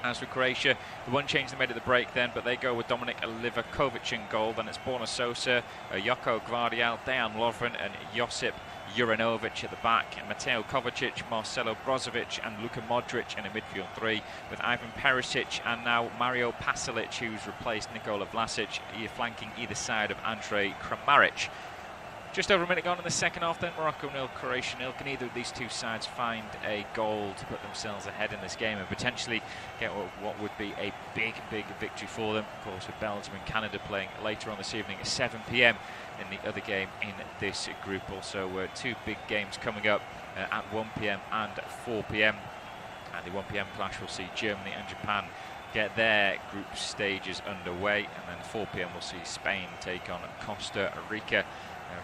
As for Croatia, the one change they made at the break then, but they go with Dominik Livakovic in goal. Then it's Borna Sosa, Joko Gvardiol, Dejan Lovren and Josip Juranovic at the back, and Mateo Kovacic, Marcelo Brozovic and Luka Modric in a midfield three, with Ivan Perisic and now Mario Pasalic, who's replaced Nikola Vlasic, flanking either side of Andrej Kramaric. Just over a minute gone in the second half then, Morocco 0, Croatia 0. Can either of these two sides find a goal to put themselves ahead in this game and potentially get what would be a big victory for them? Of course, with Belgium and Canada playing later on this evening at 7 p.m. in the other game in this group. Also, two big games coming up at 1 p.m. and 4 p.m. And the 1 p.m. clash will see Germany and Japan get their group stages underway, and then 4 p.m. we'll see Spain take on Costa Rica.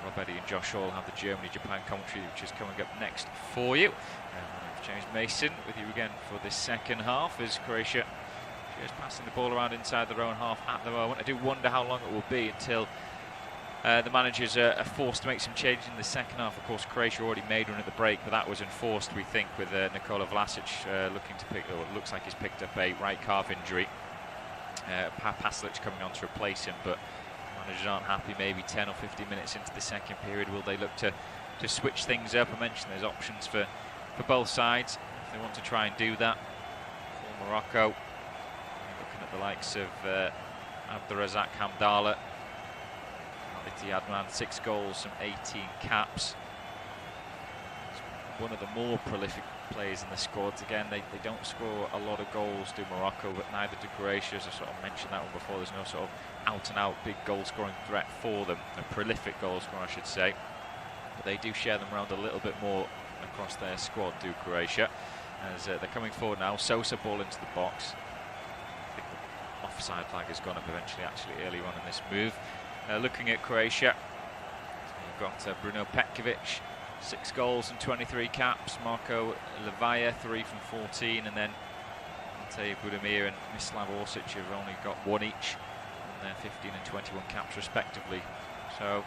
Rob Eddy and Josh Hall have the Germany-Japan commentary, which is coming up next for you. James Mason with you again for the second half as Croatia just passing the ball around inside their own half at the moment. I do wonder how long it will be until the managers are forced to make some changes in the second half. Of course, Croatia already made one at the break, but that was enforced, we think, with Nikola Vlasic looking to pick, or it looks like he's picked up a right calf injury. Pasalic coming on to replace him, but managers aren't happy. Maybe 10 or 15 minutes into the second period, will they look to switch things up? I mentioned there's options for both sides if they want to try and do that. For Morocco, looking at the likes of Abdurrazak Hamdallah, Aliti Adnan, 6 goals from 18 caps. One of the more prolific players in the squads. Again, they don't score a lot of goals, do Morocco, but neither do Croatia. As I sort of mentioned that one before, there's no sort of out-and-out big goal-scoring threat for them, a prolific goal-scorer, I should say. But they do share them around a little bit more across their squad, do Croatia. As they're coming forward now, Sosa ball into the box. I think the offside flag has gone up eventually, actually, earlier on in this move. Looking at Croatia, you've got Bruno Petkovic, 6 goals and 23 caps. Marko Levaya, 3 from 14, and then Ante Budimir and Mislav Orsic have only got 1 each, and they're 15 and 21 caps respectively. So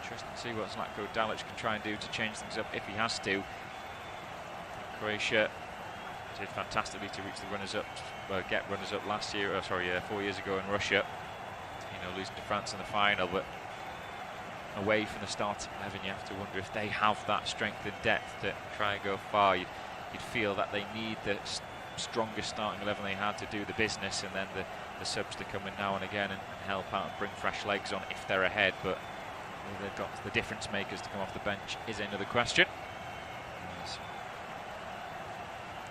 interesting to see what Zlatko Dalic can try and do to change things up if he has to. Croatia did fantastically to reach the runners-up, get runners-up last year, 4 years ago in Russia. Losing to France in the final, but away from the starting 11, you have to wonder if they have that strength and depth to try and go far. You'd feel that they need the strongest starting 11 they had to do the business, and then the subs to come in now and again and help out and bring fresh legs on if they're ahead. But they've got the difference makers to come off the bench is another question.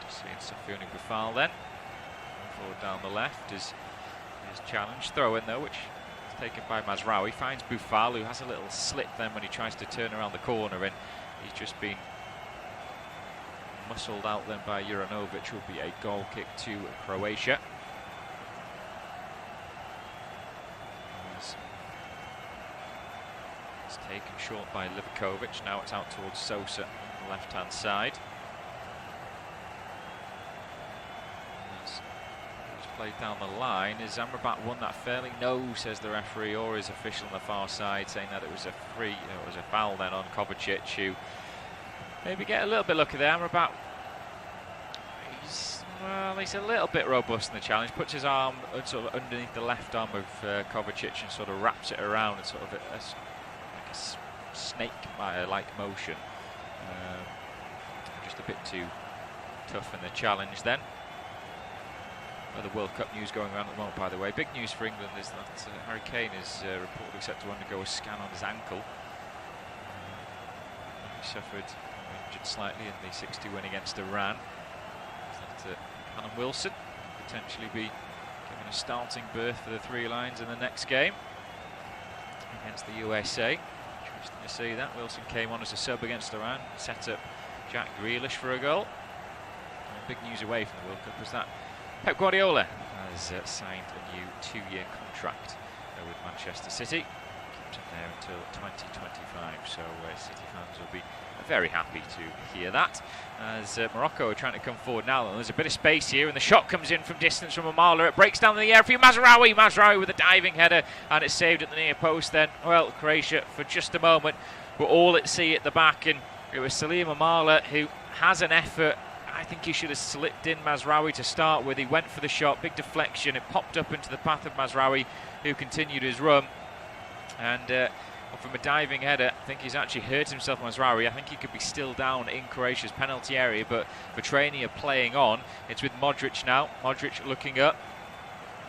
Just seeing Safioni Boufal then forward down the left is challenge. Throw in though, which is taken by Mazraoui. Finds Boufal, who has a little slip then when he tries to turn around the corner, and he's just been muscled out then by Juranovic. Will be a goal kick to Croatia. It's taken short by Livakovic. Now it's out towards Sosa on the left-hand side. Played down the line. Is Amrabat won that fairly? No, says the referee, or his official on the far side, saying that it was a foul then on Kovacic, who maybe get a little bit lucky there. Amrabat, he's a little bit robust in the challenge. Puts his arm sort of underneath the left arm of Kovacic and sort of wraps it around in sort of like a snake-like motion. Just a bit too tough in the challenge then. The World Cup news going around at the moment, by the way. Big news for England is that Harry Kane is reportedly set to undergo a scan on his ankle. He injured slightly in the 6-2 win against Iran. Callum Wilson potentially be given a starting berth for the Three Lions in the next game against the USA. Interesting to see that. Wilson came on as a sub against Iran, set up Jack Grealish for a goal. And big news away from the World Cup was that Pep Guardiola has signed a new 2-year contract with Manchester City. Keeps him there until 2025, so City fans will be very happy to hear that. As Morocco are trying to come forward now, there's a bit of space here, and the shot comes in from distance from Amala. It breaks down in the air for Mazraoui with a diving header, and it's saved at the near post then. Well, Croatia, for just a moment, were all at sea at the back, and it was Salim Amala who has an effort, I think he should have slipped in Mazraoui to start with. He went for the shot, big deflection, it popped up into the path of Mazraoui, who continued his run. And from a diving header, I think he's actually hurt himself, Mazraoui. I think he could be still down in Croatia's penalty area, but Vetrani are playing on. It's with Modric now. Modric looking up.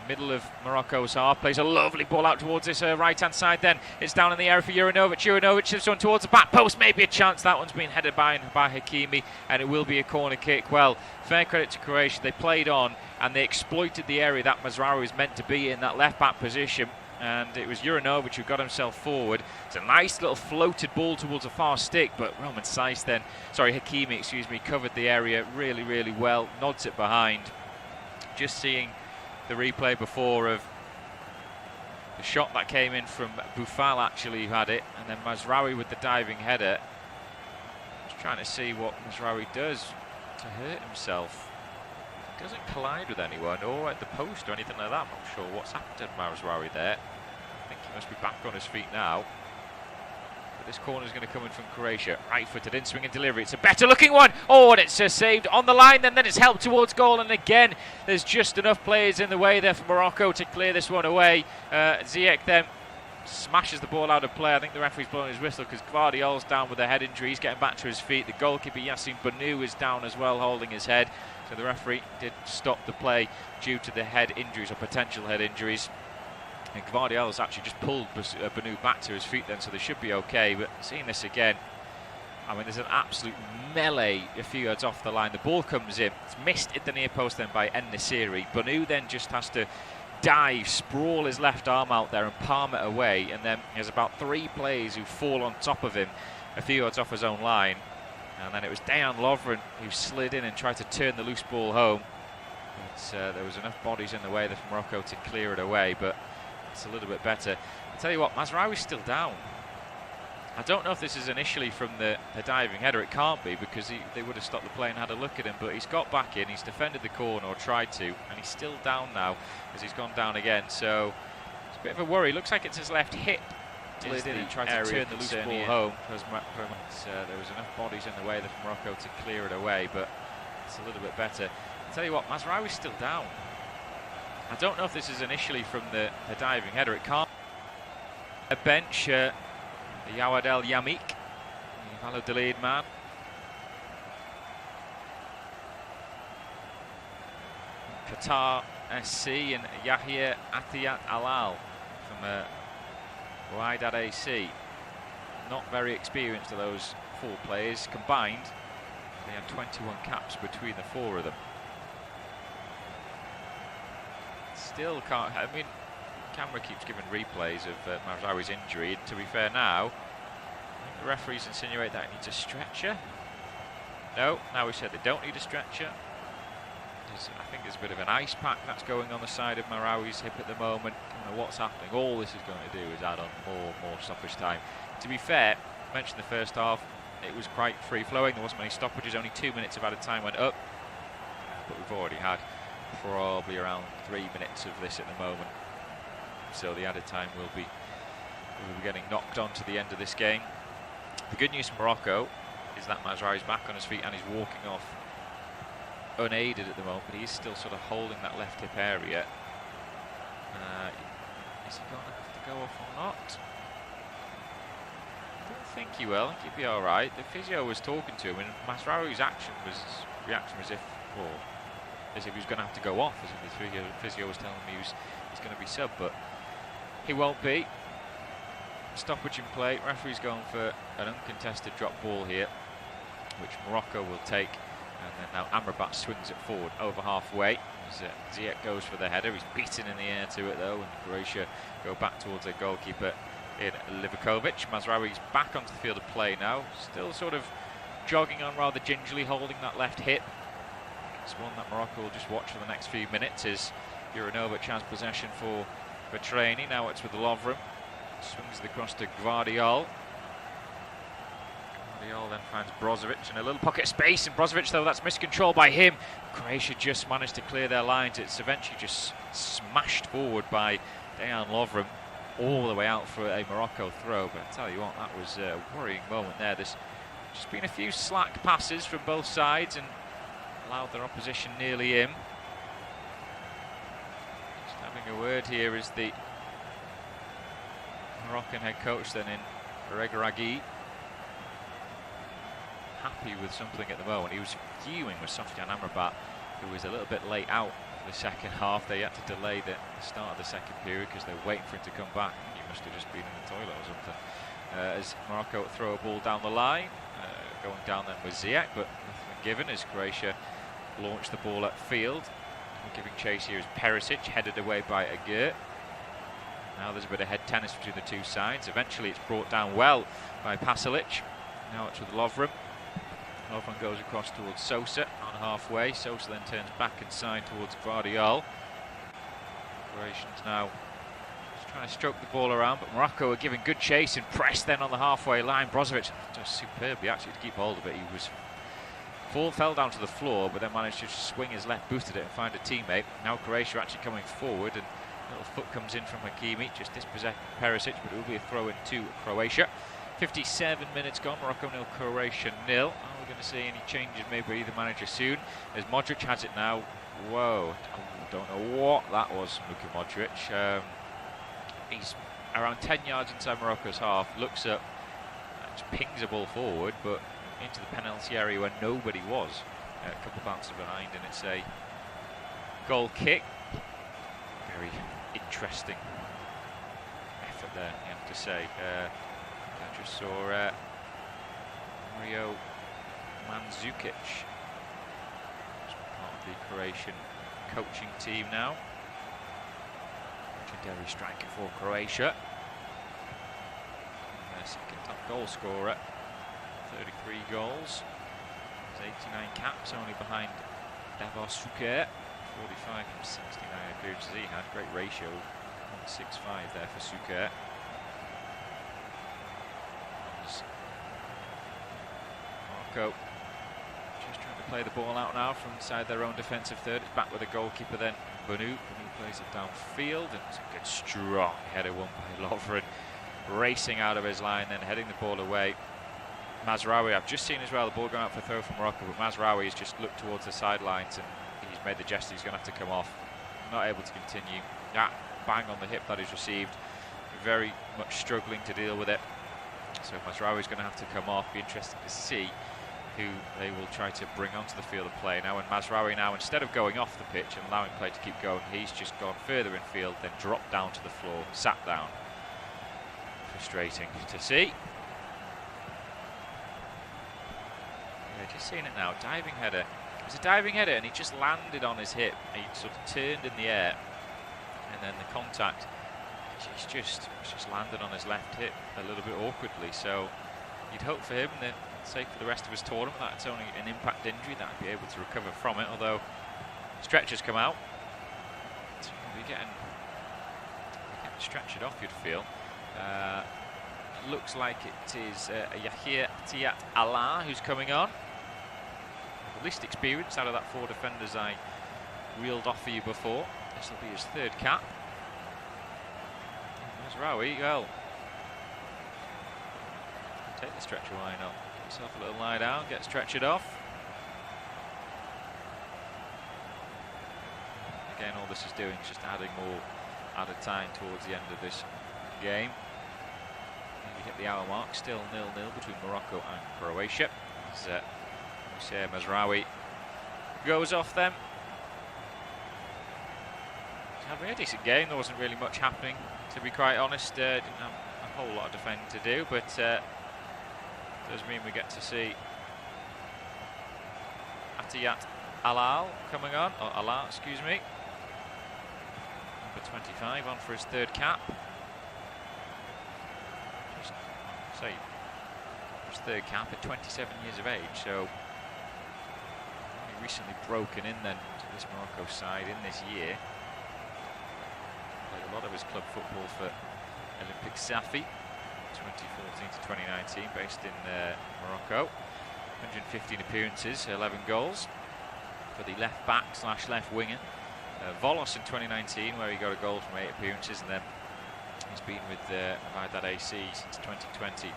Middle of Morocco's half, plays a lovely ball out towards this right-hand side. Then it's down in the area for Juranovic. Juranovic shifts one towards the back post, maybe a chance. That one's been headed by Hakimi, and it will be a corner kick. Well, fair credit to Croatia. They played on and they exploited the area that Mazraoui was meant to be in, that left-back position. And it was Juranovic who got himself forward. It's a nice little floated ball towards a far stick, but Hakimi, covered the area really, really well. Nods it behind. Just seeing the replay before of the shot that came in from Boufal, actually, who had it, and then Mazraoui with the diving header. Just trying to see what Mazraoui does to hurt himself. He doesn't collide with anyone or at the post or anything like that. I'm not sure what's happened to Mazraoui there. I think he must be back on his feet now. But this corner is going to come in from Croatia. Right-footed in, swing and delivery. It's a better looking one. Oh, and it's saved on the line. Then it's helped towards goal. And again, there's just enough players in the way there for Morocco to clear this one away. Ziyech then smashes the ball out of play. I think the referee's blowing his whistle because Gvardiol's down with a head injury. He's getting back to his feet. The goalkeeper, Yassine Bounou, is down as well, holding his head. So the referee did stop the play due to the head injuries or potential head injuries. And Gvardiol's actually just pulled Bounou back to his feet then, so they should be okay. But seeing this again, I mean, there's an absolute melee a few yards off the line. The ball comes in. It's missed at the near post then by En-Nesyri. Bounou then just has to dive, sprawl his left arm out there and palm it away. And then there's about 3 players who fall on top of him a few yards off his own line. And then it was Dejan Lovren who slid in and tried to turn the loose ball home. But there was enough bodies in the way there for Morocco to clear it away, but it's a little bit better. I'll tell you what, Mazraoui's still down. I don't know if this is initially from the diving header. It can't be, because they would have stopped the play and had a look at him, but he's got back in, he's defended the corner, or tried to, and he's still down now as he's gone down again. So it's a bit of a worry. Looks like it's his left hip. Slid in and tried to turn the loose ball home. There was enough bodies in the way there for Morocco to clear it away, but it's a little bit better. I'll tell you what, Mazraoui's still down. I don't know if this is initially from the diving header. It can't. A bench, Yawad El Yamik, the Valladolid man. Qatar SC and Yahya Atiyat Alal from Wydad AC. Not very experienced of those 4 players combined. They had 21 caps between the 4 of them. Still can't. I mean, camera keeps giving replays of Mazraoui's injury. And to be fair, now I think the referees insinuate that he needs a stretcher. No, now we said they don't need a stretcher. I think there's a bit of an ice pack that's going on the side of Mazraoui's hip at the moment. I don't know what's happening. All this is going to do is add on more stoppage time. To be fair, I mentioned the first half, it was quite free-flowing. There wasn't many stoppages. Only 2 minutes of added time went up. But we've already had probably around 3 minutes of this at the moment. So the added time will be getting knocked on to the end of this game. The good news for Morocco is that Mazraoui's back on his feet and he's walking off unaided at the moment, but he's still sort of holding that left hip area. Is he going to have to go off or not? I don't think he will. I think he'll be all right. The physio was talking to him, and Mazraoui's reaction was as if he was going to have to go off, as if the physio was telling him he's going to be sub, but he won't be. Stoppage in play. Referee's going for an uncontested drop ball here, which Morocco will take. And then now Amrabat swings it forward over halfway. As Ziyech goes for the header. He's beaten in the air to it though, and Croatia go back towards their goalkeeper in Livakovic. Mazraoui's back onto the field of play now, still sort of jogging on rather gingerly, holding that left hip. It's one that Morocco will just watch for the next few minutes as Juranovic has possession for Vetrani. Now it's with Lovren. Swings it across to Gvardiol. Gvardiol then finds Brozovic in a little pocket of space, and Brozovic, though, that's miscontrolled by him. Croatia just managed to clear their lines. It's eventually just smashed forward by Dejan Lovren all the way out for a Morocco throw. But I tell you what, that was a worrying moment there. There's just been a few slack passes from both sides, and allowed their opposition nearly in. Just having a word here is the Moroccan head coach then in Regragui. Happy with something at the moment. He was fuming with Sofiane Amrabat, who was a little bit late out for the second half. They had to delay the start of the second period because they were waiting for him to come back. He must have just been in the toilet or something. As Morocco throw a ball down the line, going down then with Ziyech, but nothing given as Croatia launched the ball upfield. Giving chase here is Perisic, headed away by Aguirre. Now there's a bit of head tennis between the two sides. Eventually it's brought down well by Pasalic. Now it's with Lovren. Lovren goes across towards Sosa on halfway. Sosa then turns back inside towards Guardiola. Croatians now just trying to stroke the ball around, but Morocco are giving good chase and press then on the halfway line. Brozovic just superbly actually to keep hold of it. He was fell down to the floor, but then managed to swing his left boot at it and find a teammate. Now Croatia actually coming forward, and a little foot comes in from Hakimi, just dispossessing Perisic, but it will be a throw in to Croatia. 57 minutes gone, Morocco 0, Croatia 0. Are we going to see any changes maybe either manager soon? As Modric has it now. Whoa, I don't know what that was, Luka Modric. He's around 10 yards inside Morocco's half, looks up, just pings a ball forward, but into the penalty area where nobody was. A couple bounces behind, and it's a goal kick. Very interesting effort there, you have to say. I just saw Mario Mandzukic, part of the Croatian coaching team now. Legendary striker for Croatia. And their second top goal scorer. 33 goals, 89 caps, only behind Davor Suker. 45 from 69 appearances he had. Great ratio, 1.65 there for Suker. Morocco just trying to play the ball out now from inside their own defensive third. It's back with the goalkeeper then, Banu. Banu plays it downfield, and it's a good strong header won by Lovren. Racing out of his line, then heading the ball away. Mazraoui, I've just seen as well the ball going out for throw from Morocco, but Mazraoui has just looked towards the sidelines and he's made the gesture he's going to have to come off. Not able to continue. That bang on the hip that is received, very much struggling to deal with it. So Mazraoui is going to have to come off. Be interesting to see who they will try to bring onto the field of play now. And Mazraoui now, instead of going off the pitch and allowing play to keep going, he's just gone further in field, then dropped down to the floor, sat down. Frustrating to see. Just seeing it now, diving header. It was a diving header and he just landed on his hip. He sort of turned in the air, and then the contact, it's just landed on his left hip a little bit awkwardly. So you'd hope for him, and then say for the rest of his tournament, that it's only an impact injury that he'd be able to recover from it. Although stretchers come out, so we're getting stretchered off, you'd feel. Looks like it is Yahya Tiat Allah who's coming on. The least experience out of that four defenders I reeled off for you before. This will be his third cap. Mazraoui, well, take the stretcher, why not? Get yourself a little lie down, get stretchered off. Again, all this is doing is just adding more added time towards the end of this game. We hit the hour mark, still 0-0 between Morocco and Croatia. As Houssem Mazraoui goes off them. Having a decent game, there wasn't really much happening, to be quite honest. Didn't have a whole lot of defending to do, but does mean we get to see Atiyat Alal coming on, or Allah, excuse me. Number 25 on for his third cap. Just say his third cap at 27 years of age, so only recently broken in then to this Morocco side in this year. Played a lot of his club football for Olympic Safi, 2014 to 2019, based in Morocco. 115 appearances, 11 goals for the left back / left winger. Volos in 2019, where he got a goal from 8 appearances, and then he's been with Wydad AC since 2020.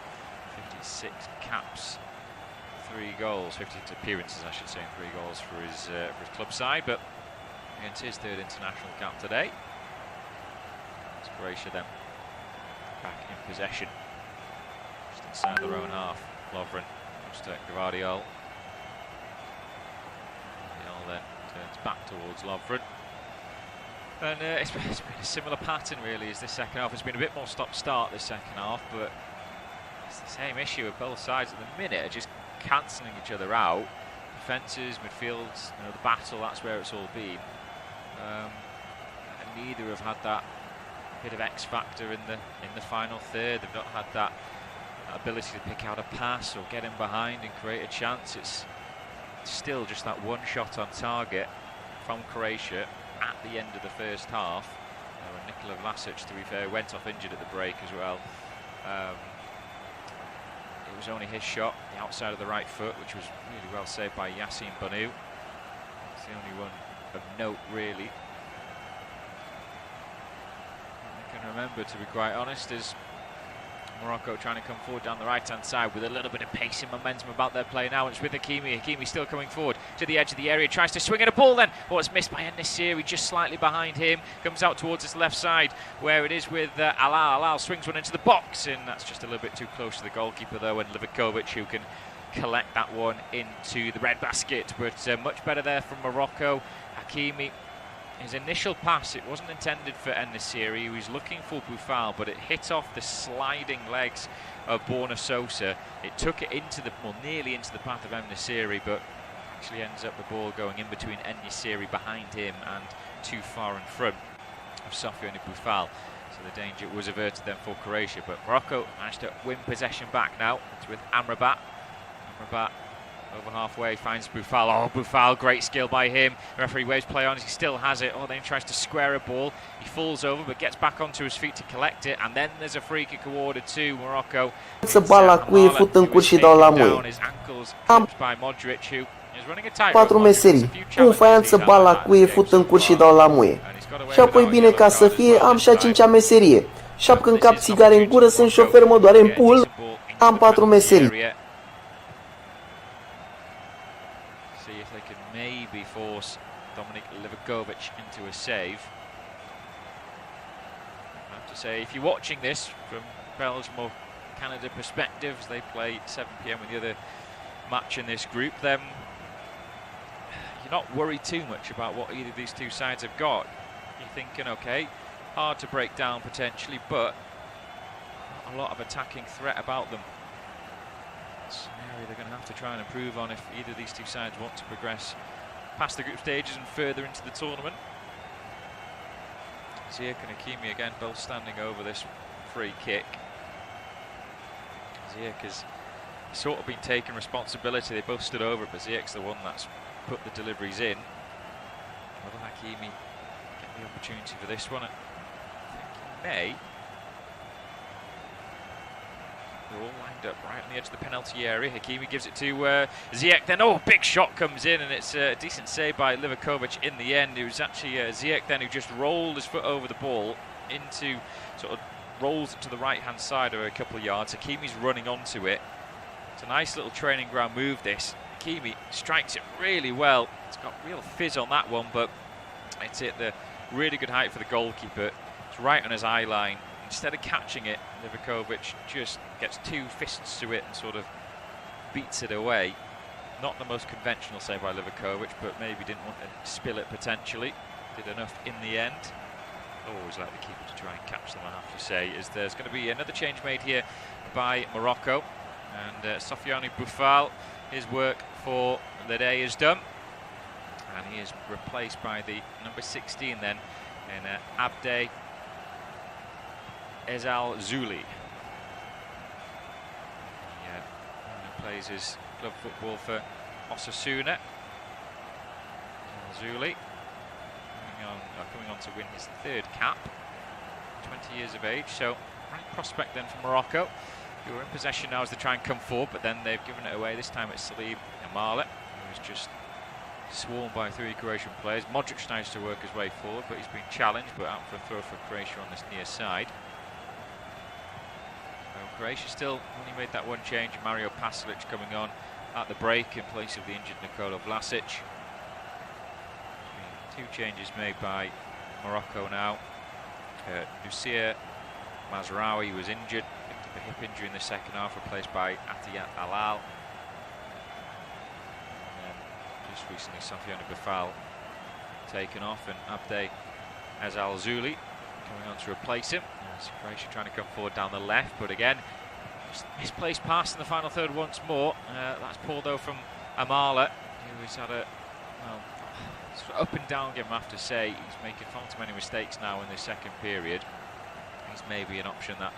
56 caps 3 goals, 56 appearances, I should say, and 3 goals for his club side. But against his 3rd international cap today, it's Croatia then back in possession, just inside their own half. Lovren comes to Gvardiol. Gvardiol then turns back towards Lovren. And it's been a similar pattern really as this second half. It's been a bit more stop-start this second half, but it's the same issue with both sides at the minute, are just cancelling each other out. Defences, midfields, the battle, that's where it's all been. And neither have had that bit of X factor in the final third. They've not had that ability to pick out a pass or get in behind and create a chance. It's still just that one shot on target from Croatia at the end of the first half. Nikola Vlasic, to be fair, went off injured at the break as well. It was only his shot, the outside of the right foot, which was really well saved by Yassine Bonu. It's the only one of note, really. I can remember, to be quite honest, is Morocco trying to come forward down the right-hand side with a little bit of pace and momentum about their play now. It's with Hakimi. Hakimi still coming forward to the edge of the area, tries to swing at a ball then. Oh, it's missed by En-Nesyri, just slightly behind him. Comes out towards his left side, where it is with Alal. Alal swings one into the box, and that's just a little bit too close to the goalkeeper, though, and Livakovic, who can collect that one into the red basket. But much better there from Morocco. Hakimi, his initial pass, it wasn't intended for En-Nesyri. He was looking for Boufal, but it hit off the sliding legs of Borna Sosa. It took it into the, well, nearly into the path of En-Nesyri, but actually ends up the ball going in between En-Nesyri behind him and too far in front of Sofiane Boufal. So the danger was averted then for Croatia, but Morocco managed to win possession back now. It's with Amrabat. Amrabat over halfway, finds Boufal. Oh, Boufal, great skill by him. The referee waves play on as he still has it. Oh, then he tries to square a ball. He falls over, but gets back onto his feet to collect it. And then there's a free kick awarded to Morocco. Să bal la cuie, fut în cur și dau la muie. Am 4 meserii. Un faian să bal la cuie, fut în cur și dau la muie. Și apoi, bine ca să fie, am și a 5-a meserie. Șapcă în cap, țigare în gură, sunt șofer, mă doare în pul. Am 4 meserii. See if they can maybe force Dominik Livakovic into a save. I have to say, if you're watching this from Belgium or Canada perspective, as they play 7 PM with the other match in this group, then you're not worried too much about what either of these two sides have got. You're thinking, okay, hard to break down potentially, but a lot of attacking threat about them. It's an area they're going to have to try and improve on if either of these two sides want to progress past the group stages and further into the tournament. Ziyech and Hakimi again both standing over this free kick. Ziyech has sort of been taking responsibility. They both stood over it, but Ziyech's the one that's put the deliveries in. Will Hakimi get the opportunity for this one? I think he may. They're all lined up right on the edge of the penalty area. Hakimi gives it to Ziyech. Then, oh, big shot comes in, and it's a decent save by Livakovic in the end. It was actually Ziyech then who just rolled his foot over the ball into, sort of rolls it to the right-hand side of a couple of yards. Hakimi's running onto it. It's a nice little training ground move, this. Hakimi strikes it really well. It's got real fizz on that one, but it's at the really good height for the goalkeeper. It's right on his eye line. Instead of catching it, Livakovic just gets 2 fists to it and sort of beats it away. Not the most conventional save by Livakovic, but maybe didn't want to spill it potentially. Did enough in the end. Always like the keeper to try and catch them, I have to say. Is there's going to be another change made here by Morocco. And Sofiane Boufal, his work for the day is done. And he is replaced by the number 16 then, in Abde Ezal Zuli. He plays his club football for Osasuna. Zuli coming on to win his 3rd cap, 20 years of age, so right prospect then for Morocco, who are in possession now as they try and come forward, but then they've given it away. This time it's Salib Amala, who was just swarmed by 3 Croatian players. Modric tries to work his way forward, but he's been challenged, but out for a throw for Croatia on this near side. Croatia still only made that one change. Mario Pasalic coming on at the break in place of the injured Nikola Vlasic. 2 changes made by Morocco now. Nusir Mazraoui was injured, picked up a hip injury in the second half, replaced by Atiyat Alal. And then just recently Sofiane Bafal taken off, and Abde Ezal Zuli coming on to replace him. Croatia trying to come forward down the left, but again, misplaced pass in the final third once more. That's pulled though from Amala, who's had a sort of up and down game, I have to say. He's making far too many mistakes now in this second period. He's maybe an option that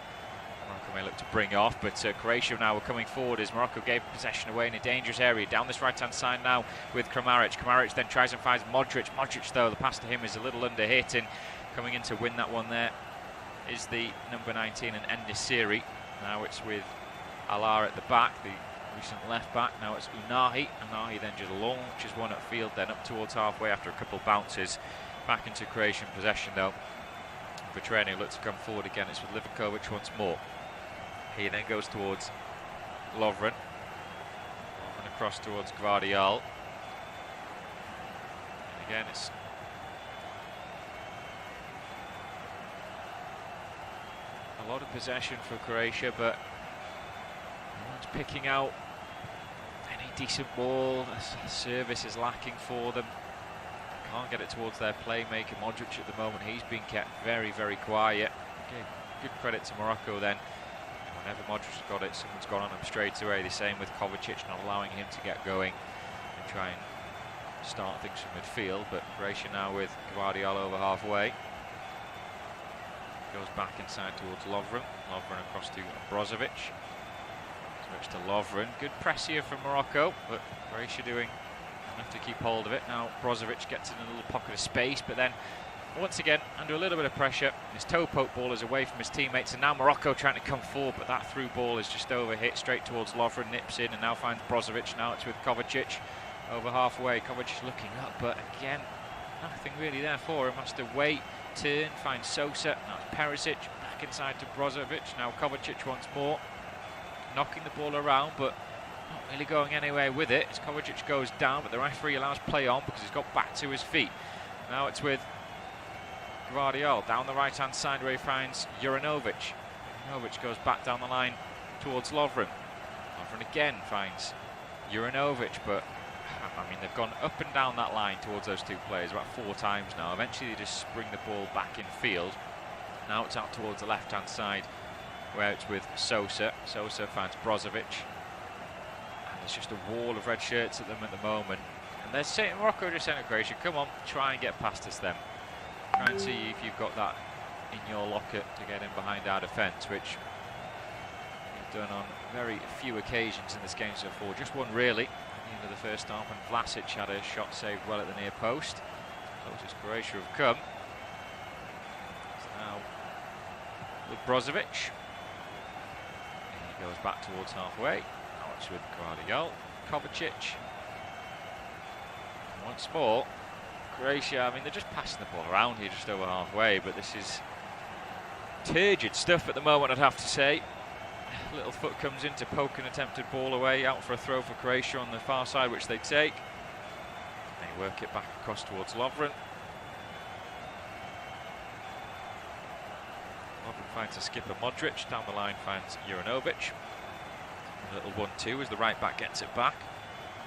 Morocco may look to bring off, but Croatia now are coming forward as Morocco gave possession away in a dangerous area down this right-hand side now with Kramaric. Kramaric then tries and finds Modric. Modric though, the pass to him is a little under hit, and coming in to win that one there is the number 19 and Endesiri. Now it's with Alar at the back, the recent left back. Now it's Unahi. Unahi then just launches one upfield, then up towards halfway after a couple of bounces. Back into Croatian possession though. Vetrani looks to come forward again. It's with Livakovic once more. He then goes towards Lovren. And across towards Gvardiol. And again it's a lot of possession for Croatia, but no one's picking out any decent ball. The service is lacking for them. Can't get it towards their playmaker Modric at the moment. He's been kept very, very quiet. Okay, good credit to Morocco then. Whenever Modric's got it, someone's gone on him straight away. The same with Kovacic, not allowing him to get going and try and start things from midfield. But Croatia now with Gvardiol over halfway. Goes back inside towards Lovren. Lovren across to Brozovic. Switch to Lovren. Good press here from Morocco, but Croatia doing enough to keep hold of it. Now Brozovic gets in a little pocket of space, but then once again under a little bit of pressure. His toe poke ball is away from his teammates, and now Morocco trying to come forward, but that through ball is just overhit straight towards Lovren. Nips in and now finds Brozovic. Now it's with Kovacic over halfway. Kovacic looking up, but again nothing really there for him. Has to wait, turn, find Sosa. Now it's Perisic back inside to Brozovic. Now Kovacic once more, knocking the ball around, but not really going anywhere with it. As Kovacic goes down, but the referee allows play on because he's got back to his feet. Now it's with Gvardiol down the right-hand side where he finds Juranovic. Juranovic goes back down the line towards Lovren. Lovren again finds Juranovic, but I mean they've gone up and down that line towards those two players about 4 times now. Eventually they just bring the ball back in field. Now it's out towards the left-hand side where it's with Sosa. Sosa finds Brozovic. There's just a wall of red shirts at them at the moment. And they're saying, Morocco just saying to Croatia, come on, try and get past us then. Try and see if you've got that in your locker to get in behind our defence, which you've done on very few occasions in this game so far. Just one really, at the end of the first half, when Vlasic had a shot saved well at the near post. Closest Croatia have come. So now with Brozovic. He goes back towards halfway. With Gvardiol, Kovacic. Once more, Croatia, I mean, they're just passing the ball around here just over halfway, but this is turgid stuff at the moment, I'd have to say. Little foot comes in to poke an attempted ball away, out for a throw for Croatia on the far side, which they take. They work it back across towards Lovren. Lovren finds a skipper Modric, down the line finds Juranovic. A little 1-2 as the right back gets it back.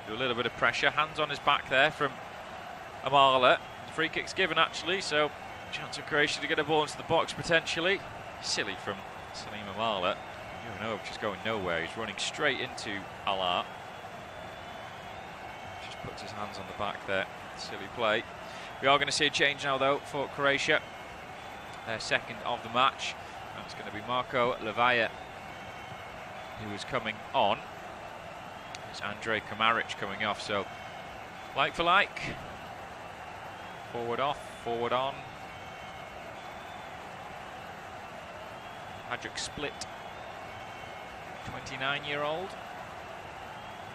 Do a little bit of pressure, hands on his back there from Amala. Free kick's given actually, so chance of Croatia to get a ball into the box potentially. Silly from Salim Amala. Juranovic is going nowhere, he's running straight into Alar. Just puts his hands on the back there, silly play. We are going to see a change now though for Croatia. Their second of the match. That's going to be Marko Levaya, who was coming on. It's Andrej Kramaric coming off, so like for like. Forward off, forward on. Hadrick split. 29-year-old.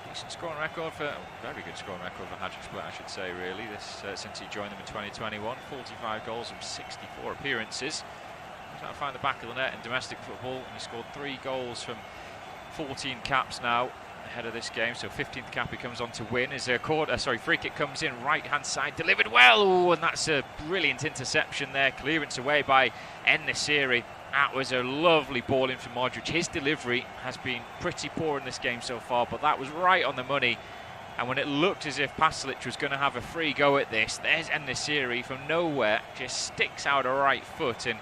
Decent scoring record for, very good scoring record for Hadrick Split, I should say, really. This since he joined them in 2021. 45 goals from 64 appearances. He's trying to find the back of the net in domestic football, and he scored 3 goals from 14 caps now. ahead of this game. So 15th cap he comes on to win. As a free kick comes in, right hand side, delivered well. Ooh, and that's a brilliant interception there. Clearance away by En-Nesyri. That was a lovely ball in for Modric. His delivery has been pretty poor in this game so far, but that was right on the money. And when it looked as if Pasalic was going to have a free go at this, there's En-Nesyri from nowhere, just sticks out a right foot and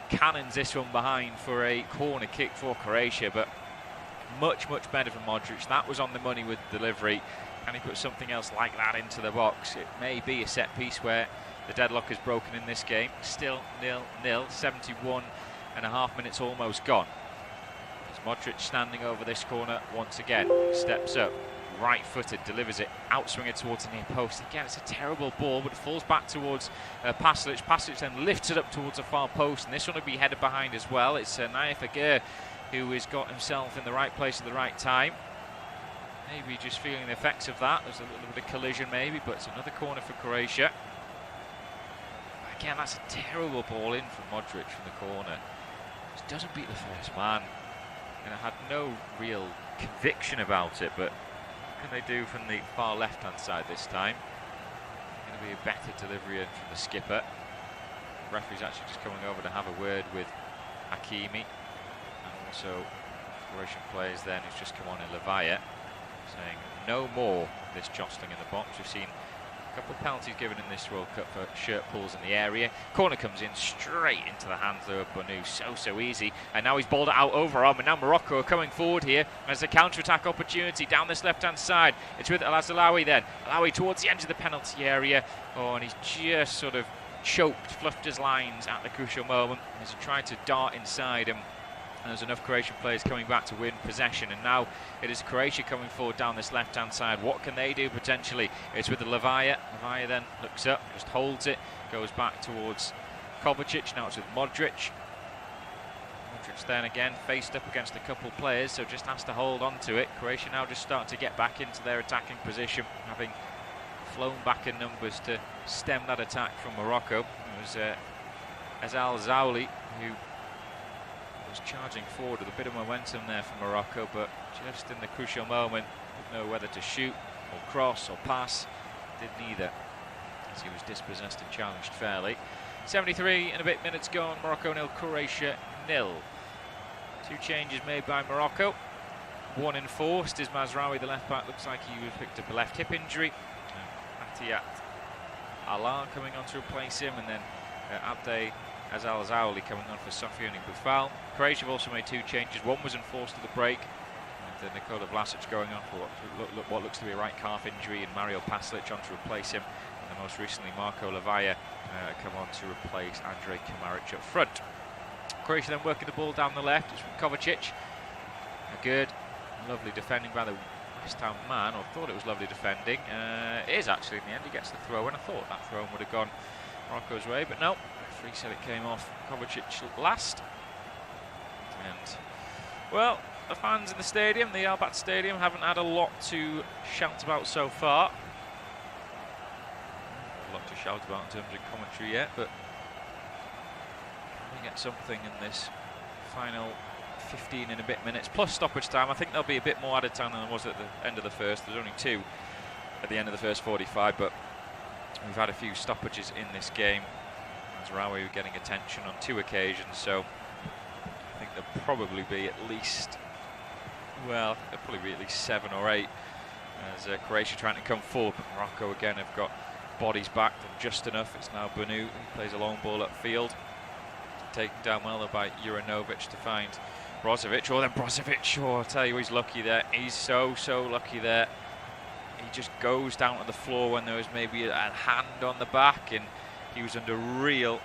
cannons this one behind for a corner kick for Croatia. But much better from Modric. That was on the money with delivery. Can he put something else like that into the box? It may be a set piece where the deadlock is broken in this game. Still 0-0, 71.5 minutes almost gone. As Modric standing over this corner once again, steps up, right-footed, delivers it, outswinger towards the near post. Again, it's a terrible ball, but it falls back towards Pasalic. Pasalic then lifts it up towards the far post, and this one will be headed behind as well. It's Naif Aguirre who has got himself in the right place at the right time. Maybe just feeling the effects of that. There's a little bit of collision maybe, but it's another corner for Croatia. Again, that's a terrible ball in from Modric from the corner. Just doesn't beat the first man. And I had no real conviction about it, but what can they do from the far left-hand side this time? Going to be a better delivery in from the skipper. The referee's actually just coming over to have a word with Hakimi. And also Croatian players then who's just come on in Levaya, saying no more this jostling in the box. We've seen a couple of penalties given in this World Cup for shirt pulls in the area. Corner comes in straight into the hands of Bonu, so easy. And now he's balled it out over arm, and now Morocco are coming forward here as a counter-attack opportunity down this left-hand side. It's with El Azalawi then. Alawi towards the edge of the penalty area. Oh, and he's just sort of choked, fluffed his lines at the crucial moment as he tried to dart inside him. And there's enough Croatian players coming back to win possession, and now it is Croatia coming forward down this left-hand side. What can they do potentially? It's with the Levaya. Levaya then looks up, just holds it, goes back towards Kovacic. Now it's with Modric. Modric then again faced up against a couple players, so just has to hold on to it. Croatia now just starting to get back into their attacking position, having flown back in numbers to stem that attack from Morocco. It was Azal Zauli who was charging forward with a bit of momentum there for Morocco, but just in the crucial moment, didn't know whether to shoot or cross or pass. Did neither, as he was dispossessed and challenged fairly. 73 and a bit minutes gone. Morocco 0, Croatia 0. Two changes made by Morocco. One enforced is Mazraoui, the left back. Looks like he was picked up a left hip injury. Atiyat Allah coming on to replace him, and then Abde Azal Zauli coming on for Sofiane Boufal. Croatia have also made two changes. One was enforced at the break, and Nikola Vlasic going on for what looks to be a right calf injury, and Mario Pasalic on to replace him. And most recently, Marco Levaya come on to replace Andrej Kramaric up front. Croatia then working the ball down the left. It's from Kovacic. A good, lovely defending by the West Ham man, or thought it was lovely defending. It is actually in the end. He gets the throw, and I thought that throw would have gone Morocco's way, but no. Referee said it came off Kovacic last. And, well, the fans in the stadium, the O.A.T stadium, haven't had a lot to shout about so far. A lot to shout about in terms of commentary yet, but can we get something in this final 15 and a bit minutes plus stoppage time? I think there'll be a bit more added time than there was at the end of the first. There's only two at the end of the first 45, but we've had a few stoppages in this game. Mazraoui getting attention on two occasions, so I think there'll probably be at least, well, there'll probably be at least 7 or 8 as Croatia trying to come forward, but Morocco again have got bodies back them just enough. It's now Bonu who plays a long ball upfield, taken down well by Juranovic to find Brozovic. Oh, then Brozovic, oh, I'll tell you, he's lucky there. He's so lucky there. He just goes down to the floor when there was maybe a hand on the back, and he was under real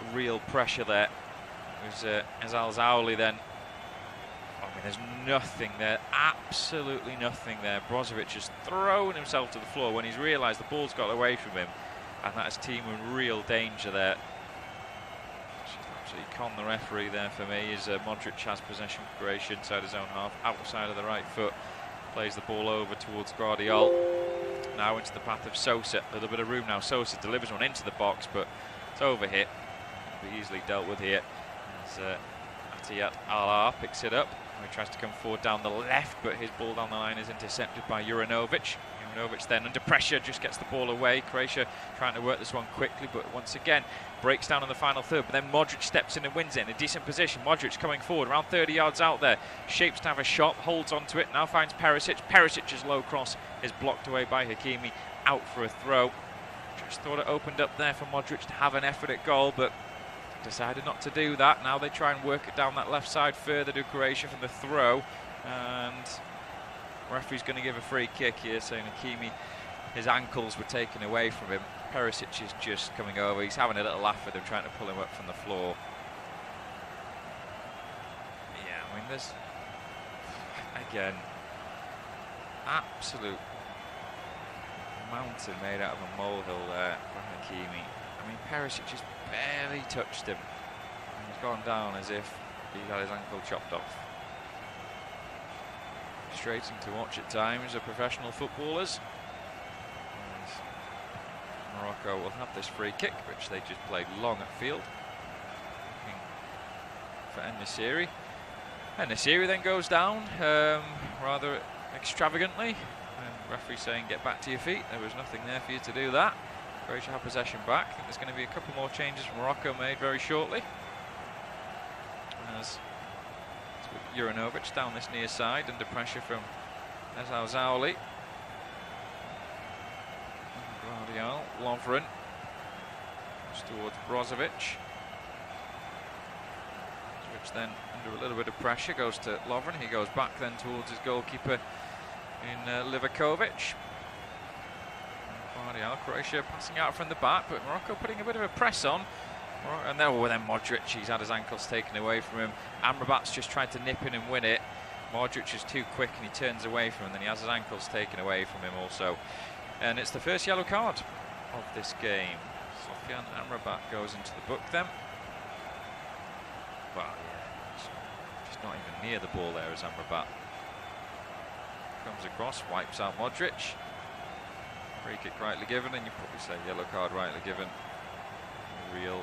pressure there. It was Azal Zauli then. I mean, there's nothing there, absolutely nothing there. Brozovic has thrown himself to the floor when he's realised the ball's got away from him, and that is team in real danger there. Absolutely con the referee there for me, as Modric has possession for Croatia inside his own half, outside of the right foot, plays the ball over towards Guardiol. Now into the path of Sosa, a little bit of room now. Sosa delivers one into the box, but it's over hit. Be easily dealt with here as Atiyat Allah picks it up. He tries to come forward down the left, but his ball down the line is intercepted by Juranovic. Juranovic then under pressure just gets the ball away. Croatia trying to work this one quickly, but once again breaks down in the final third. But then Modric steps in and wins it in a decent position. Modric coming forward around 30 yards out there, shapes to have a shot, holds onto it, now finds Perisic. Perisic's low cross is blocked away by Hakimi, out for a throw. Just thought it opened up there for Modric to have an effort at goal, but decided not to do that. Now they try and work it down that left side further to Croatia from the throw, and referee's going to give a free kick here, saying Hakimi, his ankles were taken away from him. Perisic is just coming over, he's having a little laugh with him, trying to pull him up from the floor. Yeah, I mean, there's again absolute mountain made out of a molehill there from Hakimi. I mean, Perisic just barely touched him. And he's gone down as if he had his ankle chopped off. Frustrating to watch at times of professional footballers. And Morocco will have this free kick, which they just played long at field. Looking for En-Nesyri. En-Nesyri then goes down rather extravagantly. And referee saying, get back to your feet. There was nothing there for you to do that. Croatia have possession back. I think there's going to be a couple more changes from Morocco made very shortly. As Juranovic down this near side under pressure from Ezal Zauli. Guardiol, Lovren. Just towards Brozovic. Brozovic then under a little bit of pressure goes to Lovren. He goes back then towards his goalkeeper in Livakovic. Croatia passing out from the back, but Morocco putting a bit of a press on. And then Modric, he's had his ankles taken away from him. Amrabat's just tried to nip in and win it. Modric is too quick and he turns away from him, then he has his ankles taken away from him also. And it's the first yellow card of this game. Sofyan Amrabat goes into the book then. Well, yeah, just not even near the ball there as Amrabat comes across, wipes out Modric. Free kick rightly given, and you probably say yellow card rightly given. Real